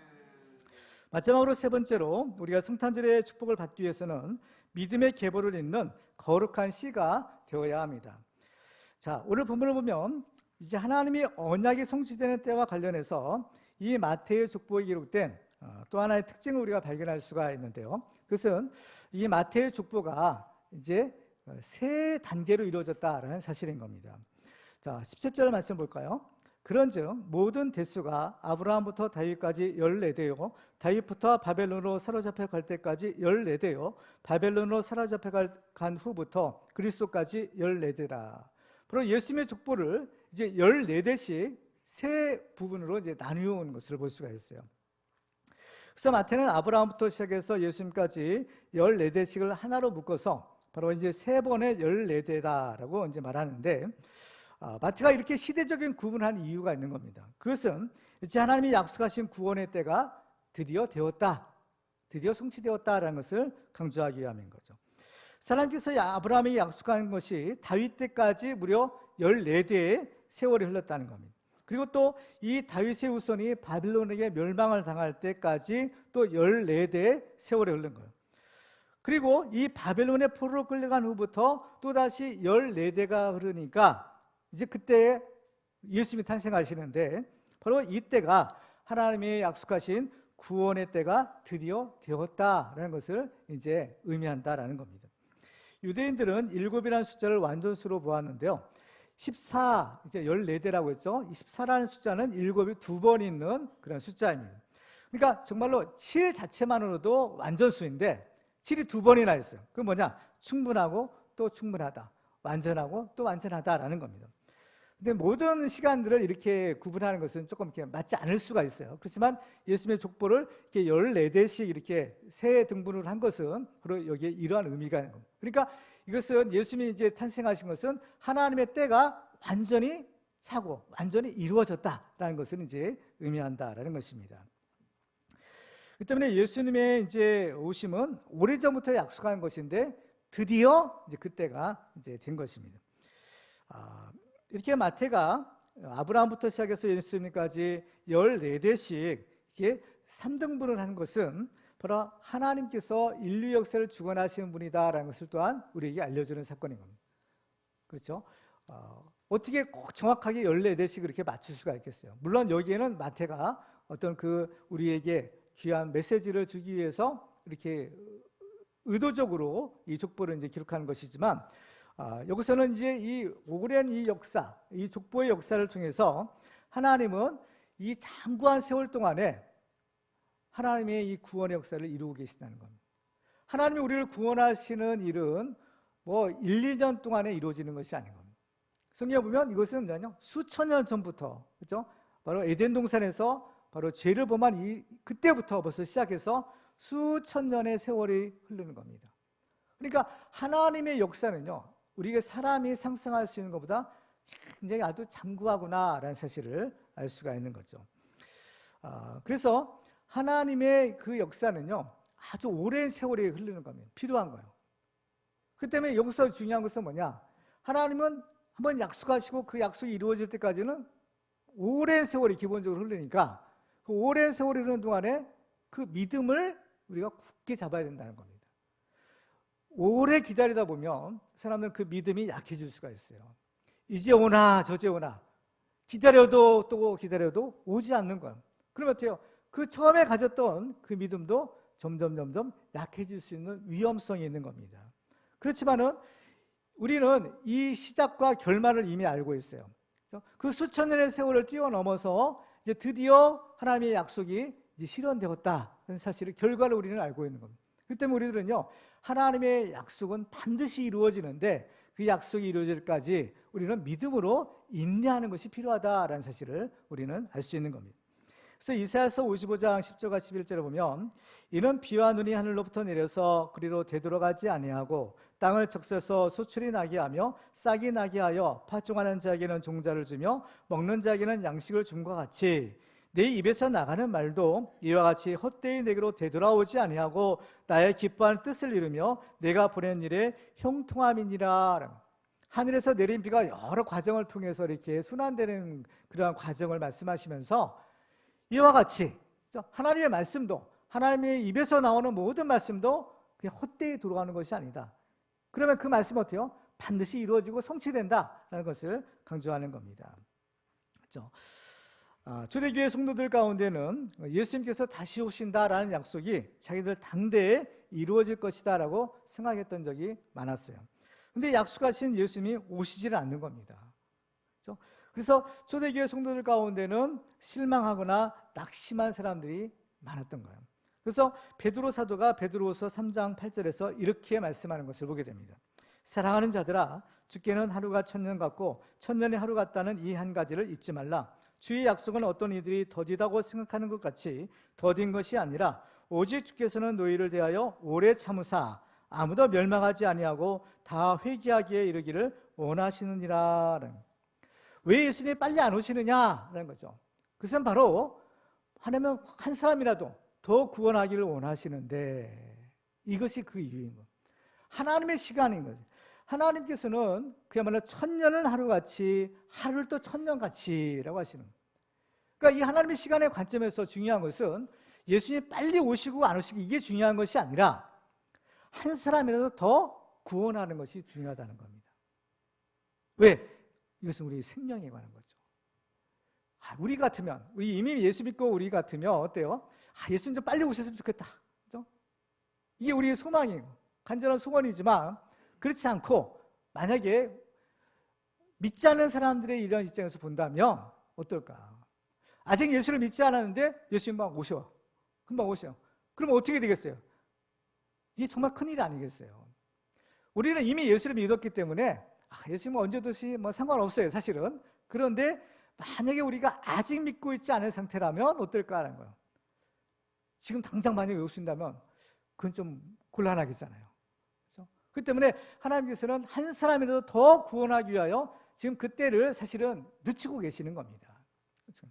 마지막으로 세 번째로 우리가 성탄절의 축복을 받기 위해서는 믿음의 계보를 잇는 거룩한 씨가 되어야 합니다. 자, 오늘 본문을 보면 이제 하나님이 언약이 성취되는 때와 관련해서 이 마태의 족보에 기록된 또 하나의 특징을 우리가 발견할 수가 있는데요. 그것은 이 마태의 족보가 이제 세 단계로 이루어졌다라는 사실인 겁니다. 자, 17절 말씀 볼까요? 그런즉 모든 대수가 아브라함부터 다윗까지 14대요 다윗부터 바벨론으로 사로잡혀 갈 때까지 14대요 바벨론으로 사로잡혀 간 후부터 그리스도까지 14대라. 바로 예수님의 족보를 이제 14대씩 세 부분으로 이제 나누어 것을 볼 수가 있어요. 그래서 마태는 아브라함부터 시작해서 예수님까지 14대씩을 하나로 묶어서 바로 이제 세 번의 14대다라고 이제 말하는데 마태가 이렇게 시대적인 구분한 이유가 있는 겁니다. 그것은 이제 하나님이 약속하신 구원의 때가 드디어 되었다, 드디어 성취되었다라는 것을 강조하기 위함인 거죠. 하나님께서 아브라함이 약속한 것이 다윗 때까지 무려 14대의 세월이 흘렀다는 겁니다. 그리고 또 이 다윗의 후손이 바빌론에게 멸망을 당할 때까지 또 14대의 세월이 흐른 거예요. 그리고 이 바벨론의 포로로 끌려간 후부터 또다시 14대가 흐르니까 이제 그때 예수님이 탄생하시는데 바로 이때가 하나님이 약속하신 구원의 때가 드디어 되었다라는 것을 이제 의미한다라는 겁니다. 유대인들은 7이라는 숫자를 완전수로 보았는데요. 14, 이제 14대라고 했죠. 14라는 숫자는 7이 2번 있는 그런 숫자입니다. 그러니까 정말로 7 자체만으로도 완전수인데 7이 2번이나 있어요. 그건 뭐냐? 충분하고 또 충분하다, 완전하고 또 완전하다라는 겁니다. 근데 모든 시간들을 이렇게 구분하는 것은 조금 이렇게 맞지 않을 수가 있어요. 그렇지만 예수님의 족보를 이렇게 14대씩 이렇게 세 등분을 한 것은 바로 여기에 이러한 의미가 있는 겁니다. 그러니까 이것은 예수님이 이제 탄생하신 것은 하나님의 때가 완전히 차고 완전히 이루어졌다라는 것을 이제 의미한다라는 것입니다. 그 때문에 예수님의 이제 오심은 오래전부터 약속한 것인데 드디어 이제 그때가 이제 된 것입니다. 이렇게 마태가 아브라함부터 시작해서 예수님까지 14대씩 이렇게 3등분을 한 것은 바로 하나님께서 인류 역사를 주관하시는 분이다라는 것을 또한 우리에게 알려주는 사건인 겁니다. 그렇죠? 어떻게 꼭 정확하게 14대씩 이렇게 맞출 수가 있겠어요? 물론 여기에는 마태가 어떤 우리에게 귀한 메시지를 주기 위해서 이렇게 의도적으로 이 족보를 이제 기록하는 것이지만 여기서는 이제 이 오랜 이 역사, 이 족보의 역사를 통해서 하나님은 이 장구한 세월 동안에 하나님의 이 구원의 역사를 이루고 계시다는 겁니다. 하나님이 우리를 구원하시는 일은 뭐 1, 2년 동안에 이루어지는 것이 아닌 겁니다. 성경에 보면 이것은 뭐냐면 수천 년 전부터, 그렇죠? 바로 에덴 동산에서 바로 죄를 범한 그때부터 벌써 시작해서 수천 년의 세월이 흐르는 겁니다. 그러니까 하나님의 역사는요, 우리가 사람이 상상할 수 있는 것보다 굉장히 아주 장구하구나라는 사실을 알 수가 있는 거죠. 그래서 하나님의 그 역사는요, 아주 오랜 세월이 흐르는 겁니다. 필요한 거예요. 그 때문에 여기서 중요한 것은 뭐냐? 하나님은 한번 약속하시고 그 약속이 이루어질 때까지는 오랜 세월이 기본적으로 흐르니까 그 오랜 세월이 흐르는 동안에 그 믿음을 우리가 굳게 잡아야 된다는 겁니다. 오래 기다리다 보면 사람들은 그 믿음이 약해질 수가 있어요. 이제 오나 저제 오나 기다려도 또 기다려도 오지 않는 거예요. 그러면 어때요? 그 처음에 가졌던 그 믿음도 점점 약해질 수 있는 위험성이 있는 겁니다. 그렇지만은 우리는 이 시작과 결말을 이미 알고 있어요. 그 수천 년의 세월을 뛰어넘어서 이제 드디어 하나님의 약속이 이제 실현되었다는 사실을 결과를 우리는 알고 있는 겁니다. 그렇기 때문에 우리들은요, 하나님의 약속은 반드시 이루어지는데 그 약속이 이루어질 때까지 우리는 믿음으로 인내하는 것이 필요하다라는 사실을 우리는 알 수 있는 겁니다. 그래서 이사야서 55장 10절과 11절에 보면 이는 비와 눈이 하늘로부터 내려서 그리로 되돌아가지 아니하고 땅을 적셔서 소출이 나게 하며 싹이 나게 하여 파종하는 자에게는 종자를 주며 먹는 자에게는 양식을 줌과 같이 내 입에서 나가는 말도 이와 같이 헛되이 내게로 되돌아오지 아니하고 나의 기뻐하는 뜻을 이루며 내가 보낸 일에 형통함이니라. 하늘에서 내린 비가 여러 과정을 통해서 이렇게 순환되는 그러한 과정을 말씀하시면서 이와 같이 하나님의 말씀도, 하나님의 입에서 나오는 모든 말씀도 그냥 헛되이 돌아가는 것이 아니다. 그러면 그 말씀은 어때요? 반드시 이루어지고 성취된다라는 것을 강조하는 겁니다. 그렇죠? 초대교회 성도들 가운데는 예수님께서 다시 오신다라는 약속이 자기들 당대에 이루어질 것이다라고 생각했던 적이 많았어요. 근데 약속하신 예수님이 오시지를 않는 겁니다. 그렇죠? 그래서 초대교회 성도들 가운데는 실망하거나 낙심한 사람들이 많았던 거예요. 그래서 베드로 사도가 베드로후서 3장 8절에서 이렇게 말씀하는 것을 보게 됩니다. 사랑하는 자들아, 주께는 하루가 천년 같고 천년이 하루 같다는 이 한 가지를 잊지 말라. 주의 약속은 어떤 이들이 더디다고 생각하는 것 같이 더딘 것이 아니라 오직 주께서는 너희를 대하여 오래 참으사 아무도 멸망하지 아니하고 다 회개하기에 이르기를 원하시느니라. 왜 예수님이 빨리 안 오시느냐라는 거죠. 그것은 바로 하나님은 한 사람이라도 더 구원하기를 원하시는데 이것이 그 이유인 거예요. 하나님의 시간인 거죠. 하나님께서는 그야말로 천년은 하루같이 하루를 또 천년같이라고 하시는 거예요. 그러니까 이 하나님의 시간의 관점에서 중요한 것은 예수님이 빨리 오시고 안 오시고 이게 중요한 것이 아니라 한 사람이라도 더 구원하는 것이 중요하다는 겁니다. 왜? 이것은 우리 생명에 관한 거죠. 우리 같으면, 우리 이미 예수 믿고 우리 같으면 어때요? 예수님 좀 빨리 오셨으면 좋겠다. 그렇죠? 이게 우리의 소망이에요. 간절한 소원이지만 그렇지 않고 만약에 믿지 않는 사람들의 이런 입장에서 본다면 어떨까? 아직 예수를 믿지 않았는데 예수님 막 오셔. 금방 오셔. 그럼 어떻게 되겠어요? 이게 정말 큰일 아니겠어요? 우리는 이미 예수를 믿었기 때문에 예수님은 언제 오듯이 뭐 상관없어요, 사실은. 그런데 만약에 우리가 아직 믿고 있지 않은 상태라면 어떨까 하는 거예요. 지금 당장 만약에 오신다면 그건 좀 곤란하겠잖아요. 그렇죠? 그렇기 때문에 하나님께서는 한 사람이라도 더 구원하기 위하여 지금 그때를 사실은 늦추고 계시는 겁니다. 그렇죠?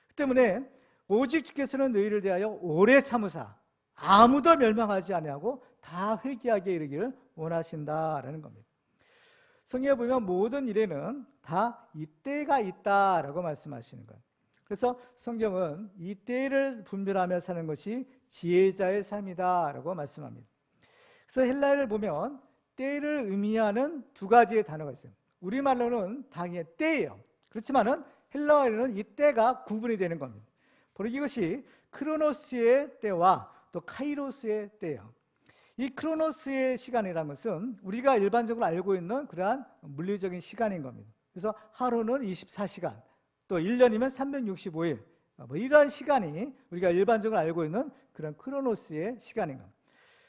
그 때문에 오직 주께서는 너희를 대하여 오래 참으사 아무도 멸망하지 아니하고 다 회개하게 이르기를 원하신다라는 겁니다. 성경에 보면 모든 일에는 다 이때가 있다라고 말씀하시는 거예요. 그래서 성경은 이 때를 분별하며 사는 것이 지혜자의 삶이다라고 말씀합니다. 그래서 헬라어를 보면 때를 의미하는 두 가지의 단어가 있어요. 우리말로는 당연히 때예요. 그렇지만은 헬라어에는 이 때가 구분이 되는 겁니다. 바로 이것이 크로노스의 때와 또 카이로스의 때예요. 이 크로노스의 시간이라는 것은 우리가 일반적으로 알고 있는 그러한 물리적인 시간인 겁니다. 그래서 하루는 24시간, 또 1년이면 365일, 뭐 이러한 시간이 우리가 일반적으로 알고 있는 그런 크로노스의 시간인 겁니다.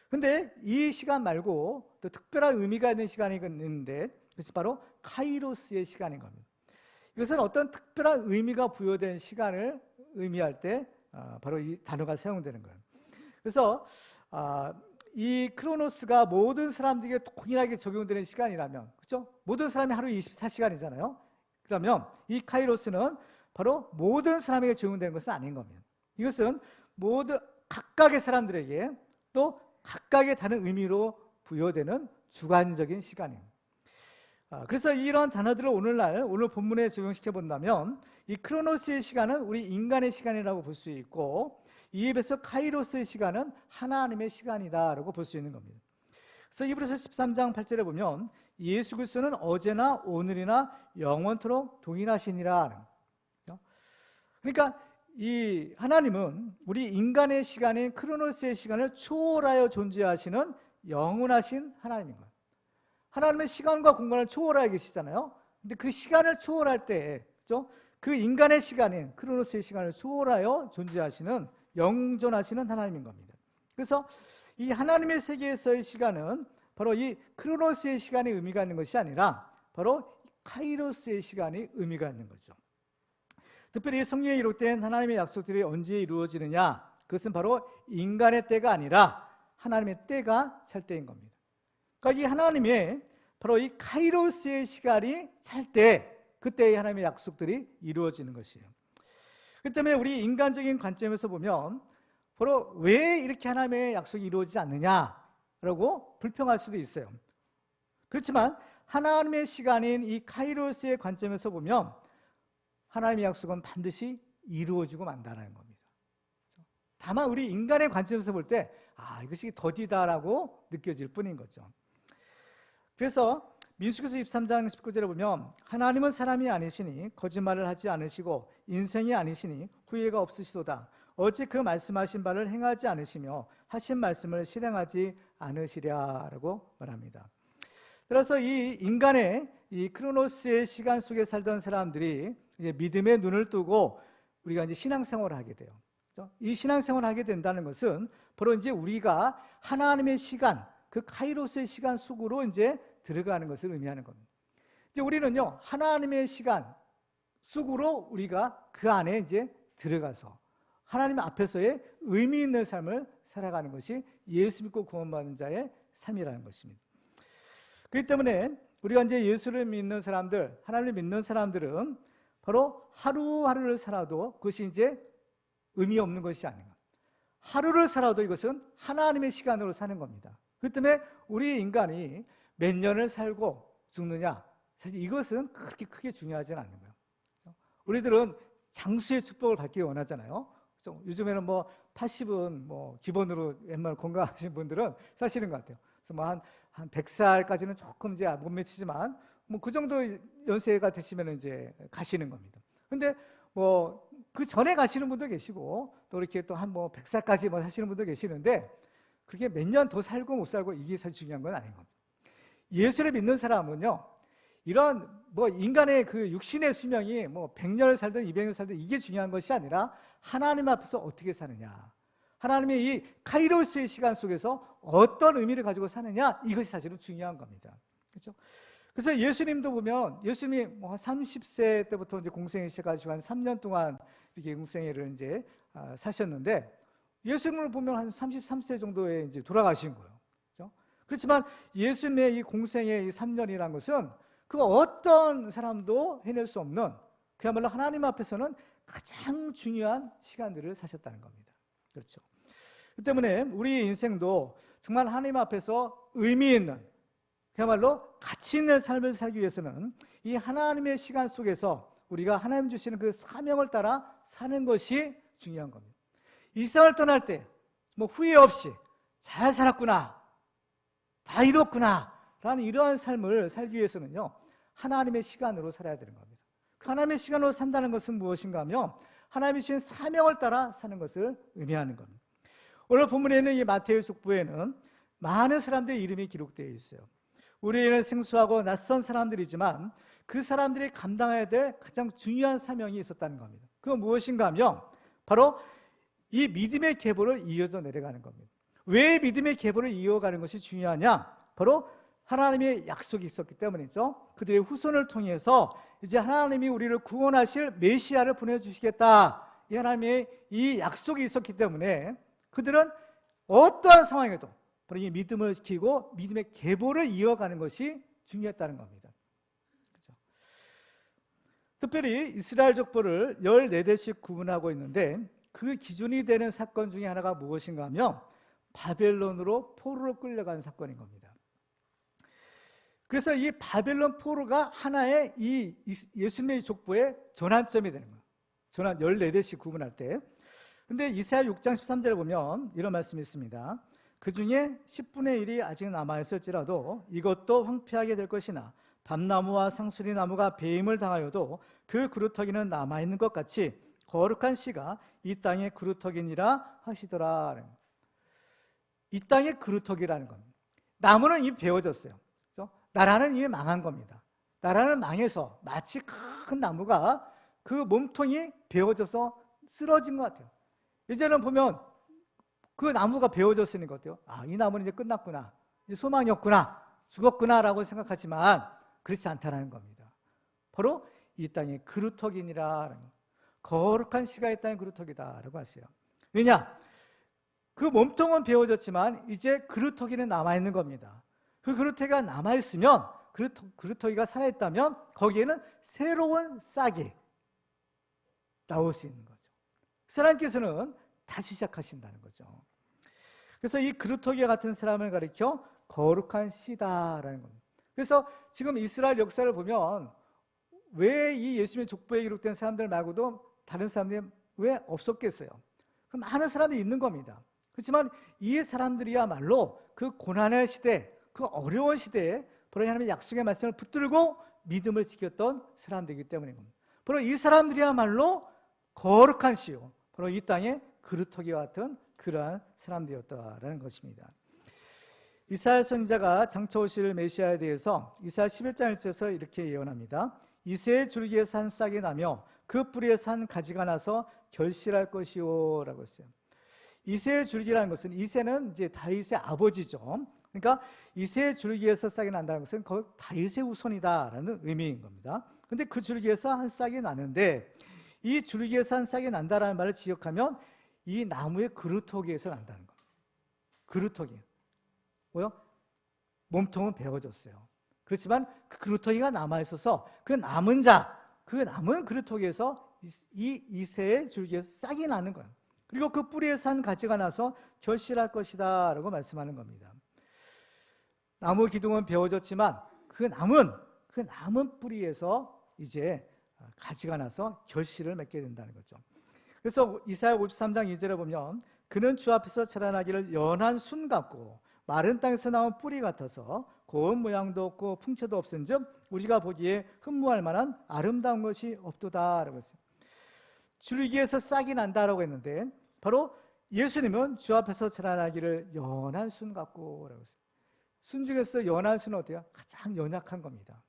근데 이 시간 말고 또 특별한 의미가 있는 시간이 있는데, 그것이 바로 카이로스의 시간인 겁니다. 이것은 어떤 특별한 의미가 부여된 시간을 의미할 때 바로 이 단어가 사용되는 거예요. 그래서 이 크로노스가 모든 사람들에게 동일하게 적용되는 시간이라면, 그렇죠? 모든 사람이 하루 24시간이잖아요. 그러면 이 카이로스는 바로 모든 사람에게 적용되는 것은 아닌 겁니다. 이것은 모든 각각의 사람들에게 또 각각의 다른 의미로 부여되는 주관적인 시간입니다. 그래서 이런 단어들을 오늘 본문에 적용시켜 본다면, 이 크로노스의 시간은 우리 인간의 시간이라고 볼 수 있고, 이에 비해서 카이로스의 시간은 하나님의 시간이다라고 볼 수 있는 겁니다. 그래서 히브리서 13장 8절에 보면 예수 그리스도는 어제나 오늘이나 영원토록 동일하시니라. 그러니까 이 하나님은 우리 인간의 시간인 크로노스의 시간을 초월하여 존재하시는 영원하신 하나님인 거예요. 하나님의 시간과 공간을 초월하여 계시잖아요. 근데 그 시간을 초월할 때, 그렇죠? 그 인간의 시간인 크로노스의 시간을 초월하여 존재하시는 영존하시는 하나님인 겁니다. 그래서 이 하나님의 세계에서의 시간은 바로 이 크로노스의 시간이 의미가 있는 것이 아니라 바로 카이로스의 시간이 의미가 있는 거죠. 특별히 성경에 기록된 하나님의 약속들이 언제 이루어지느냐, 그것은 바로 인간의 때가 아니라 하나님의 때가 찰 때인 겁니다. 그러니까 이 하나님의 바로 이 카이로스의 시간이 찰 때, 그때의 하나님의 약속들이 이루어지는 것이에요. 그 때문에 우리 인간적인 관점에서 보면 바로 왜 이렇게 하나님의 약속이 이루어지지 않느냐라고 불평할 수도 있어요. 그렇지만 하나님의 시간인 이 카이로스의 관점에서 보면 하나님의 약속은 반드시 이루어지고 만다는 겁니다. 다만 우리 인간의 관점에서 볼 때 이것이 더디다라고 느껴질 뿐인 거죠. 그래서 민수기서 23장 19절에 보면 하나님은 사람이 아니시니 거짓말을 하지 않으시고 인생이 아니시니 후회가 없으시도다. 어찌 그 말씀하신 바를 행하지 않으시며 하신 말씀을 실행하지 않으시랴라고 말합니다. 따라서 이 인간의 이 크로노스의 시간 속에 살던 사람들이 이제 믿음의 눈을 뜨고 우리가 이제 신앙생활을 하게 돼요. 이 신앙생활을 하게 된다는 것은 바로 이제 우리가 하나님의 시간, 그 카이로스의 시간 속으로 이제 들어가는 것을 의미하는 겁니다. 이제 우리는요, 하나님의 시간 속으로 우리가 그 안에 이제 들어가서 하나님 앞에서의 의미 있는 삶을 살아가는 것이 예수 믿고 구원받는 자의 삶이라는 것입니다. 그렇기 때문에 우리가 이제 예수를 믿는 사람들, 하나님을 믿는 사람들은 바로 하루하루를 살아도 그것이 이제 의미 없는 것이 아닌가. 하루를 살아도 이것은 하나님의 시간으로 사는 겁니다. 그렇기 때문에 우리 인간이 몇 년을 살고 죽느냐, 사실 이것은 그렇게 크게 중요하지는 않는 거예요. 우리들은 장수의 축복을 받기 원하잖아요. 요즘에는 뭐 80은 뭐 기본으로 웬만한 건강하신 분들은 사시는 것 같아요. 그래서 뭐 한 100살까지는 조금 이제 못 미치지만 뭐 그 정도 연세가 되시면 이제 가시는 겁니다. 근데 뭐 그 전에 가시는 분도 계시고 또 이렇게 또 한 뭐 100살까지 뭐 사시는 분도 계시는데 그렇게 몇 년 더 살고 못 살고 이게 사실 중요한 건 아닌 겁니다. 예수를 믿는 사람은요, 이런 뭐 인간의 그 육신의 수명이 뭐 100년을 살든 200년을 살든 이게 중요한 것이 아니라 하나님 앞에서 어떻게 사느냐, 하나님의 이 카이로스의 시간 속에서 어떤 의미를 가지고 사느냐, 이것이 사실은 중요한 겁니다. 그렇죠? 그래서 예수님도 보면 예수님이 뭐 30세 때부터 이제 공생애 시작하시고 한 3년 동안 이렇게 공생애를 이제 사셨는데 예수님을 보면 한 33세 정도에 이제 돌아가신 거예요. 그렇죠? 그렇지만 예수님의 이 공생의 이 3년이라는 것은 그 어떤 사람도 해낼 수 없는, 그야말로 하나님 앞에서는 가장 중요한 시간들을 사셨다는 겁니다. 그렇죠? 그 때문에 우리 인생도 정말 하나님 앞에서 의미 있는, 그야말로 가치 있는 삶을 살기 위해서는 이 하나님의 시간 속에서 우리가 하나님 주시는 그 사명을 따라 사는 것이 중요한 겁니다. 이 세상을 떠날 때 뭐 후회 없이 잘 살았구나, 다 이뤘구나 라는 이러한 삶을 살기 위해서는요, 하나님의 시간으로 살아야 되는 겁니다. 그 하나님의 시간으로 산다는 것은 무엇인가 하면 하나님이 주신 사명을 따라 사는 것을 의미하는 겁니다. 오늘 본문에 있는 이 마태의 족보에는 많은 사람들의 이름이 기록되어 있어요. 우리에게는 생소하고 낯선 사람들이지만 그 사람들이 감당해야 될 가장 중요한 사명이 있었다는 겁니다. 그건 무엇인가 하면 바로 이 믿음의 계보를 이어서 내려가는 겁니다. 왜 믿음의 계보를 이어가는 것이 중요하냐? 바로 하나님의 약속이 있었기 때문이죠. 그들의 후손을 통해서 이제 하나님이 우리를 구원하실 메시아를 보내주시겠다, 이 하나님의 이 약속이 있었기 때문에 그들은 어떠한 상황에도 바로 이 믿음을 지키고 믿음의 계보를 이어가는 것이 중요했다는 겁니다. 그렇죠? 특별히 이스라엘 족보를 14대씩 구분하고 있는데 그 기준이 되는 사건 중에 하나가 무엇인가 하면 바벨론으로 포로로 끌려가는 사건인 겁니다. 그래서 이 바벨론 포로가 하나의 이 예수님의 족보의 전환점이 되는 거예요. 전환 14대씩 구분할 때. 근데 이사야 6장 13절에 보면 이런 말씀이 있습니다. 그 중에 10분의 1이 아직 남아있을지라도 이것도 황폐하게 될 것이나 밤나무와 상수리 나무가 배임을 당하여도 그 그루터기는 남아있는 것 같이 거룩한 씨가 이 땅의 그루터기니라 하시더라. 이 땅의 그루터기라는 겁니다. 나무는 이미 베어졌어요. 그렇죠? 나라는 이미 망한 겁니다. 나라는 망해서 마치 큰 나무가 그 몸통이 베어져서 쓰러진 것 같아요. 이제는 보면 그 나무가 베어졌으니까 어때요? 아, 이 나무는 이제 끝났구나, 이제 소망이 없구나, 죽었구나 라고 생각하지만 그렇지 않다는 겁니다. 바로 이 땅의 그루터기니라, 거룩한 씨가 이 땅의 그루터기다 라고 하세요. 왜냐? 그 몸통은 베어졌지만 이제 그루터기는 남아있는 겁니다. 그 그루터기가 남아있으면, 그루터기가 살아있다면 거기에는 새로운 싹이 나올 수 있는 거죠. 하나님께서는 다시 시작하신다는 거죠. 그래서 이 그루터기와 같은 사람을 가리켜 거룩한 씨다라는 겁니다. 그래서 지금 이스라엘 역사를 보면 왜 이 예수님의 족보에 기록된 사람들 말고도 다른 사람들이 왜 없었겠어요? 그 많은 사람들이 있는 겁니다. 그렇지만 이 사람들이야말로 그 고난의 시대, 그 어려운 시대에 바로 하나님의 약속의 말씀을 붙들고 믿음을 지켰던 사람들이기 때문인 겁니다. 바로 이 사람들이야말로 거룩한 씨요, 바로 이 땅의 그루터기와 같은 그러한 사람들이었다라는 것입니다. 이사야 선지자가 장차 오실 메시아에 대해서 이사야 11장 1절에서 이렇게 예언합니다. 이새의 줄기에서 한 싹이 나며 그 뿌리에서 한 가지가 나서 결실할 것이요 라고 했어요. 이새의 줄기라는 것은, 이새는 이제 다윗의 아버지죠. 그러니까 이새의 줄기에서 싹이 난다는 것은 그 다윗의 후손이다라는 의미인 겁니다. 근데 그 줄기에서 한 싹이 나는데, 이 줄기에서 한 싹이 난다라는 말을 기억하면 이 나무의 그루터기에서 난다는 겁니다. 그루터기. 뭐요? 몸통은 베어졌어요. 그렇지만 그 그루터기가 남아있어서 그 남은 자, 그 남은 그루터기에서 이 이새의 줄기에서 싹이 나는 거예요. 그리고 그 뿌리에서 한 가지가 나서 결실할 것이다 라고 말씀하는 겁니다. 나무 기둥은 베어졌지만 그 남은 뿌리에서 이제 가지가 나서 결실을 맺게 된다는 거죠. 그래서 이사야 53장 2절에 보면 그는 주 앞에서 자라나기를 연한 순 같고 마른 땅에서 나온 뿌리 같아서 고운 모양도 없고 풍채도 없은즉 우리가 보기에 흠모할 만한 아름다운 것이 없도다라고 했어요. 줄기에서 싹이 난다라고 했는데 바로 예수님은 주 앞에서 자라나기를 연한 순 같고 라고 했어요. 순 중에서 연한 순은 어때요? 가장 연약한 겁니다.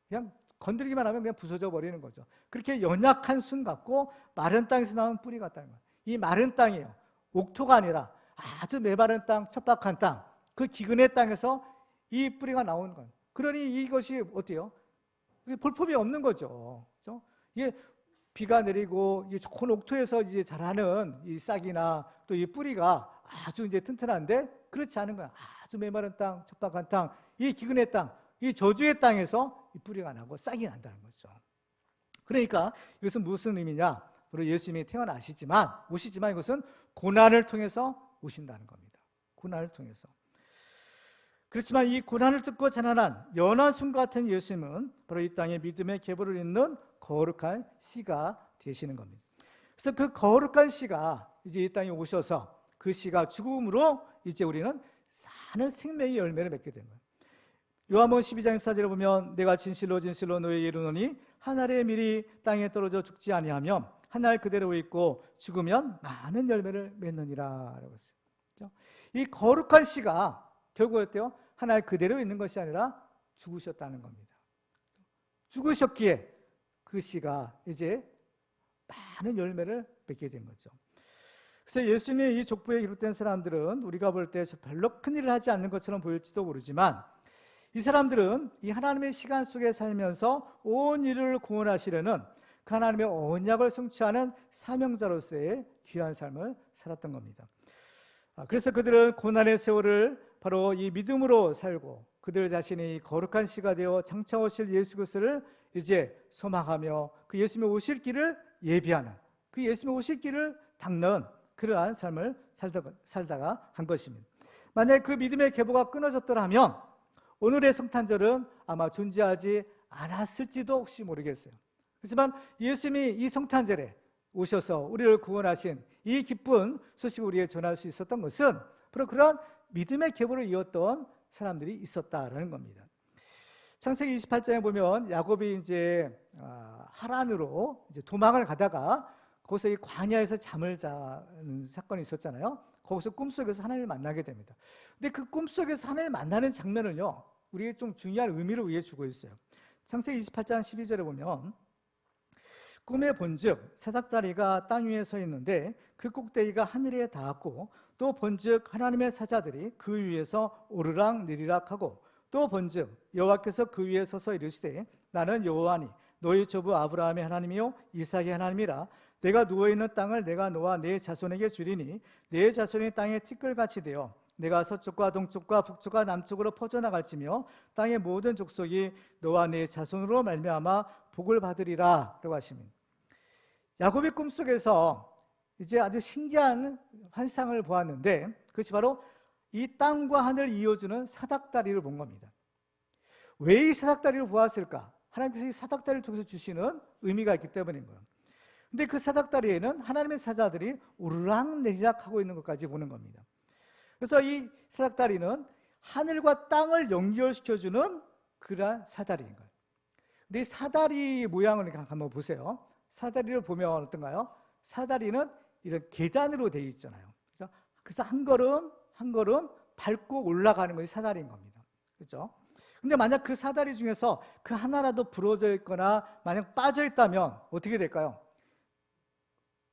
그냥 건드리기만 하면 그냥 부서져 버리는 거죠. 그렇게 연약한 순 같고 마른 땅에서 나온 뿌리 같다는 거예요. 이 마른 땅이에요. 옥토가 아니라 아주 메마른 땅, 척박한 땅, 그 기근의 땅에서 이 뿌리가 나오는 거예요. 그러니 이것이 어때요? 볼품이 없는 거죠. 그렇죠? 이게 비가 내리고 이 좋은 옥토에서 이제 자라는 이 싹이나 또 이 뿌리가 아주 이제 튼튼한데 그렇지 않은 거야. 아주 메마른 땅, 척박한 땅, 이 기근의 땅, 이 저주의 땅에서 이 뿌리가 나고 싹이 난다는 거죠. 그러니까 이것은 무슨 의미냐? 바로 예수님이 오시지만 이것은 고난을 통해서 오신다는 겁니다. 고난을 통해서. 그렇지만 이 고난을 듣고 자라난 연한 순 같은 예수님은 바로 이 땅에 믿음의 계보를 잇는 거룩한 씨가 되시는 겁니다. 그래서 그 거룩한 씨가 이제 이 땅에 오셔서 그 씨가 죽음으로 이제 우리는 사는 생명의 열매를 맺게 된 거예요. 요한복음 12장 14절에 보면 내가 진실로 너희에게 이르노니 한 알의 밀이 땅에 떨어져 죽지 아니하며 한 알 그대로 있고 죽으면 많은 열매를 맺느니라 라고 했어요. 이 거룩한 씨가 결국 어때요? 하나님 그대로 있는 것이 아니라 죽으셨다는 겁니다. 죽으셨기에 그 씨가 이제 많은 열매를 맺게 된 거죠. 그래서 예수님의 이 족보에 기록된 사람들은 우리가 볼 때 별로 큰일을 하지 않는 것처럼 보일지도 모르지만 이 사람들은 이 하나님의 시간 속에 살면서 온 인류를 구원하시려는 그 하나님의 언약을 성취하는 사명자로서의 귀한 삶을 살았던 겁니다. 그래서 그들은 고난의 세월을 바로 이 믿음으로 살고 그들 자신이 거룩한 씨가 되어 장차 오실 예수 그리스도를 이제 소망하며 그 예수님의 오실 길을 예비하는, 그 예수님의 오실 길을 닦는 그러한 삶을 살다가 간 것입니다. 만약 그 믿음의 계보가 끊어졌더라면 오늘의 성탄절은 아마 존재하지 않았을지도 혹시 모르겠어요. 하지만 예수님이 이 성탄절에 오셔서 우리를 구원하신 이 기쁜 소식을 우리에게 전할 수 있었던 것은 바로 그러한 믿음의 계보를 이었던 사람들이 있었다라는 겁니다. 창세기 28장에 보면 야곱이 이제 하란으로 이제 도망을 가다가 거기서 이 광야에서 잠을 자는 사건이 있었잖아요. 거기서 꿈속에서 하나님을 만나게 됩니다. 근데 그 꿈속에서 하나님을 만나는 장면을요, 우리에게 좀 중요한 의미를 위해 주고 있어요. 창세기 28장 12절에 보면 꿈에 본즉 사닥다리가 땅 위에 서 있는데 그 꼭대기가 하늘에 닿았고 또 본즉 하나님의 사자들이 그 위에서 오르락 내리락 하고 또 본즉 여호와께서 그 위에 서서 이르시되 나는 여호와니 너희 조부 아브라함의 하나님이요 이삭의 하나님이라. 내가 누워있는 땅을 내가 너와 내 자손에게 주리니 내 자손이 땅에 티끌같이 되어 내가 서쪽과 동쪽과 북쪽과 남쪽으로 퍼져나갈지며 땅의 모든 족속이 너와 내 자손으로 말미암아 복을 받으리라 라고 하십니다. 야곱의 꿈속에서 이제 아주 신기한 환상을 보았는데 그것이 바로 이 땅과 하늘을 이어주는 사닥다리를 본 겁니다. 왜 이 사닥다리를 보았을까? 하나님께서 이 사닥다리를 통해서 주시는 의미가 있기 때문인 거예요. 근데 그 사닥다리에는 하나님의 사자들이 오르락 내리락 하고 있는 것까지 보는 겁니다. 그래서 이 사닥다리는 하늘과 땅을 연결시켜주는 그러한 사다리인 거예요. 근데 이 사다리 모양을 한번 보세요. 사다리를 보면 어떤가요? 사다리는 이런 계단으로 되어 있잖아요. 그래서 한 걸음 한 걸음 밟고 올라가는 것이 사다리인 겁니다. 그렇죠? 근데 만약 그 사다리 중에서 그 하나라도 부러져 있거나 만약 빠져 있다면 어떻게 될까요?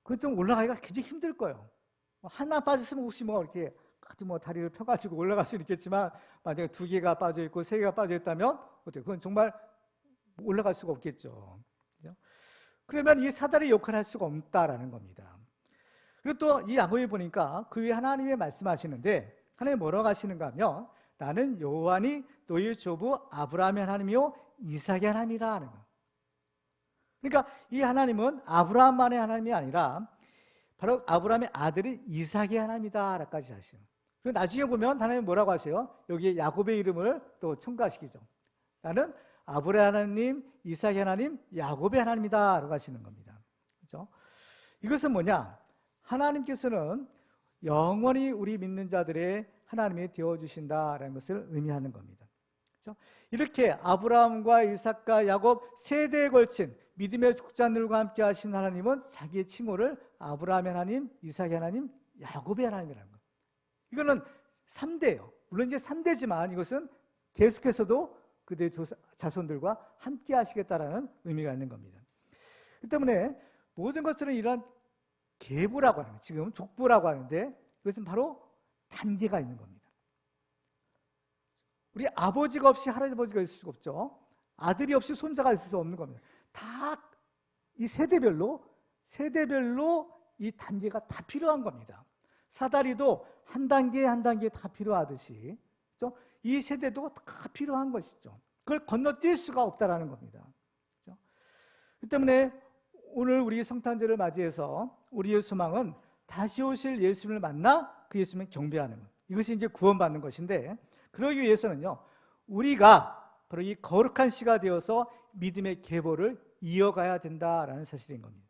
그건 좀 올라가기가 굉장히 힘들 거예요. 하나 빠졌으면 혹시 뭐 이렇게 아주 뭐 다리를 펴가지고 올라갈 수 있겠지만 만약에 2개가 빠져 있고 3개가 빠져 있다면 어때요? 그건 정말 올라갈 수가 없겠죠. 그렇죠? 그러면 이 사다리 역할을 할 수가 없다라는 겁니다. 그리고 또 이 야곱이 보니까 그 위에 하나님이 말씀하시는데 하나님이 뭐라고 하시는가 하면 나는 여호와니 너희 조부 아브라함의 하나님이요 이삭의 하나님이라 하는 거예요. 그러니까 이 하나님은 아브라함만의 하나님이 아니라 바로 아브라함의 아들이 이삭의 하나님이다 라까지 하시는. 그리고 나중에 보면 하나님이 뭐라고 하세요? 여기에 야곱의 이름을 또 첨가시키죠. 나는 아브라함 하나님, 이삭의 하나님, 야곱의 하나님이다 라고 하시는 겁니다. 그렇죠? 이것은 뭐냐? 하나님께서는 영원히 우리 믿는 자들의 하나님이 되어주신다라는 것을 의미하는 겁니다. 그렇죠? 이렇게 아브라함과 이삭과 야곱 세대에 걸친 믿음의 족장들과 함께 하신 하나님은 자기의 칭호를 아브라함의 하나님, 이삭의 하나님, 야곱의 하나님이라는 거예요. 이거는 3대예요. 물론 이제 3대지만 이것은 계속해서도 그들의 자손들과 함께 하시겠다라는 의미가 있는 겁니다. 그 때문에 모든 것들은 이런 계보라고 하는 거예요. 지금 족보라고 하는데 이것은 바로 단계가 있는 겁니다. 우리 아버지가 없이 할아버지가 있을 수가 없죠. 아들이 없이 손자가 있을 수 없는 겁니다. 다 이 세대별로 이 단계가 다 필요한 겁니다. 사다리도 한 단계 한 단계 다 필요하듯이 그렇죠? 이 세대도 다 필요한 것이죠. 그걸 건너뛸 수가 없다라는 겁니다. 그렇죠? 그 때문에 오늘 우리 성탄절을 맞이해서 우리의 소망은 다시 오실 예수님을 만나 그 예수님을 경배하는 것. 이것이 이제 구원받는 것인데 그러기 위해서는요. 우리가 바로 이 거룩한 씨가 되어서 믿음의 계보를 이어가야 된다라는 사실인 겁니다.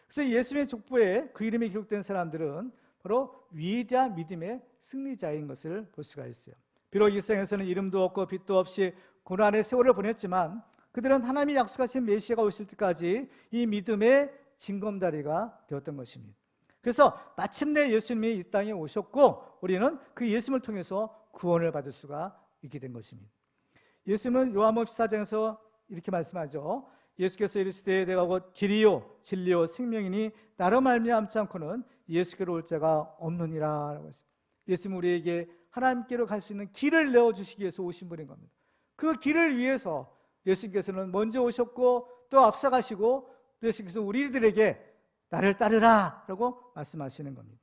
그래서 예수님의 족보에 그 이름이 기록된 사람들은 바로 위대한 믿음의 승리자인 것을 볼 수가 있어요. 비록 이 세상에서는 이름도 없고 빛도 없이 고난의 세월을 보냈지만 그들은 하나님이 약속하신 메시아가 오실 때까지 이 믿음의 징검다리가 되었던 것입니다. 그래서 마침내 예수님이 이 땅에 오셨고 우리는 그 예수님을 통해서 구원을 받을 수가 있게 된 것입니다. 예수님은 요한복음 14장에서 이렇게 말씀하죠. 예수께서 이르시되 내가 곧 길이요 진리요 생명이니 나로 말미암지 않고는 예수께로 올 자가 없느니라 라고 했습니다. 예수님은 우리에게 하나님께로 갈 수 있는 길을 내어주시기 위해서 오신 분인 겁니다. 그 길을 위해서 예수님께서는 먼저 오셨고 또 앞서가시고 또 예수님께서 우리들에게 나를 따르라 라고 말씀하시는 겁니다.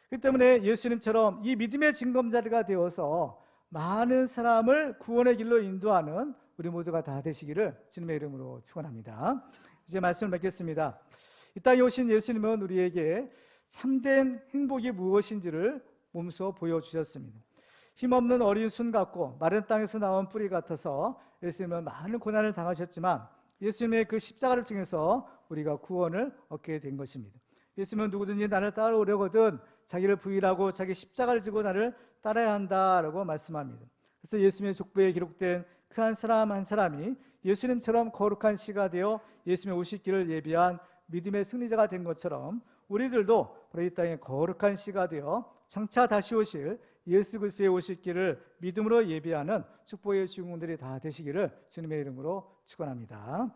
그렇기 때문에 예수님처럼 이 믿음의 증거자가 되어서 많은 사람을 구원의 길로 인도하는 우리 모두가 다 되시기를 주님의 이름으로 축원합니다. 이제 말씀을 맺겠습니다. 이 땅에 오신 예수님은 우리에게 참된 행복이 무엇인지를 몸소 보여주셨습니다. 힘없는 어린 순 같고 마른 땅에서 나온 뿌리 같아서 예수님은 많은 고난을 당하셨지만 예수님의 그 십자가를 통해서 우리가 구원을 얻게 된 것입니다. 예수님은 누구든지 나를 따라오려거든 자기를 부인하고 자기 십자가를 지고 나를 따라야 한다라고 말씀합니다. 그래서 예수님의 족보에 기록된 그 한 사람 한 사람이 예수님처럼 거룩한 씨가 되어 예수님의 오실 길을 예비한 믿음의 승리자가 된 것처럼 우리들도 바로 이 땅에 거룩한 씨가 되어 장차 다시 오실 예수 그리스도의 오실 길을 믿음으로 예비하는 축복의 주인공들이 다 되시기를 주님의 이름으로 축원합니다.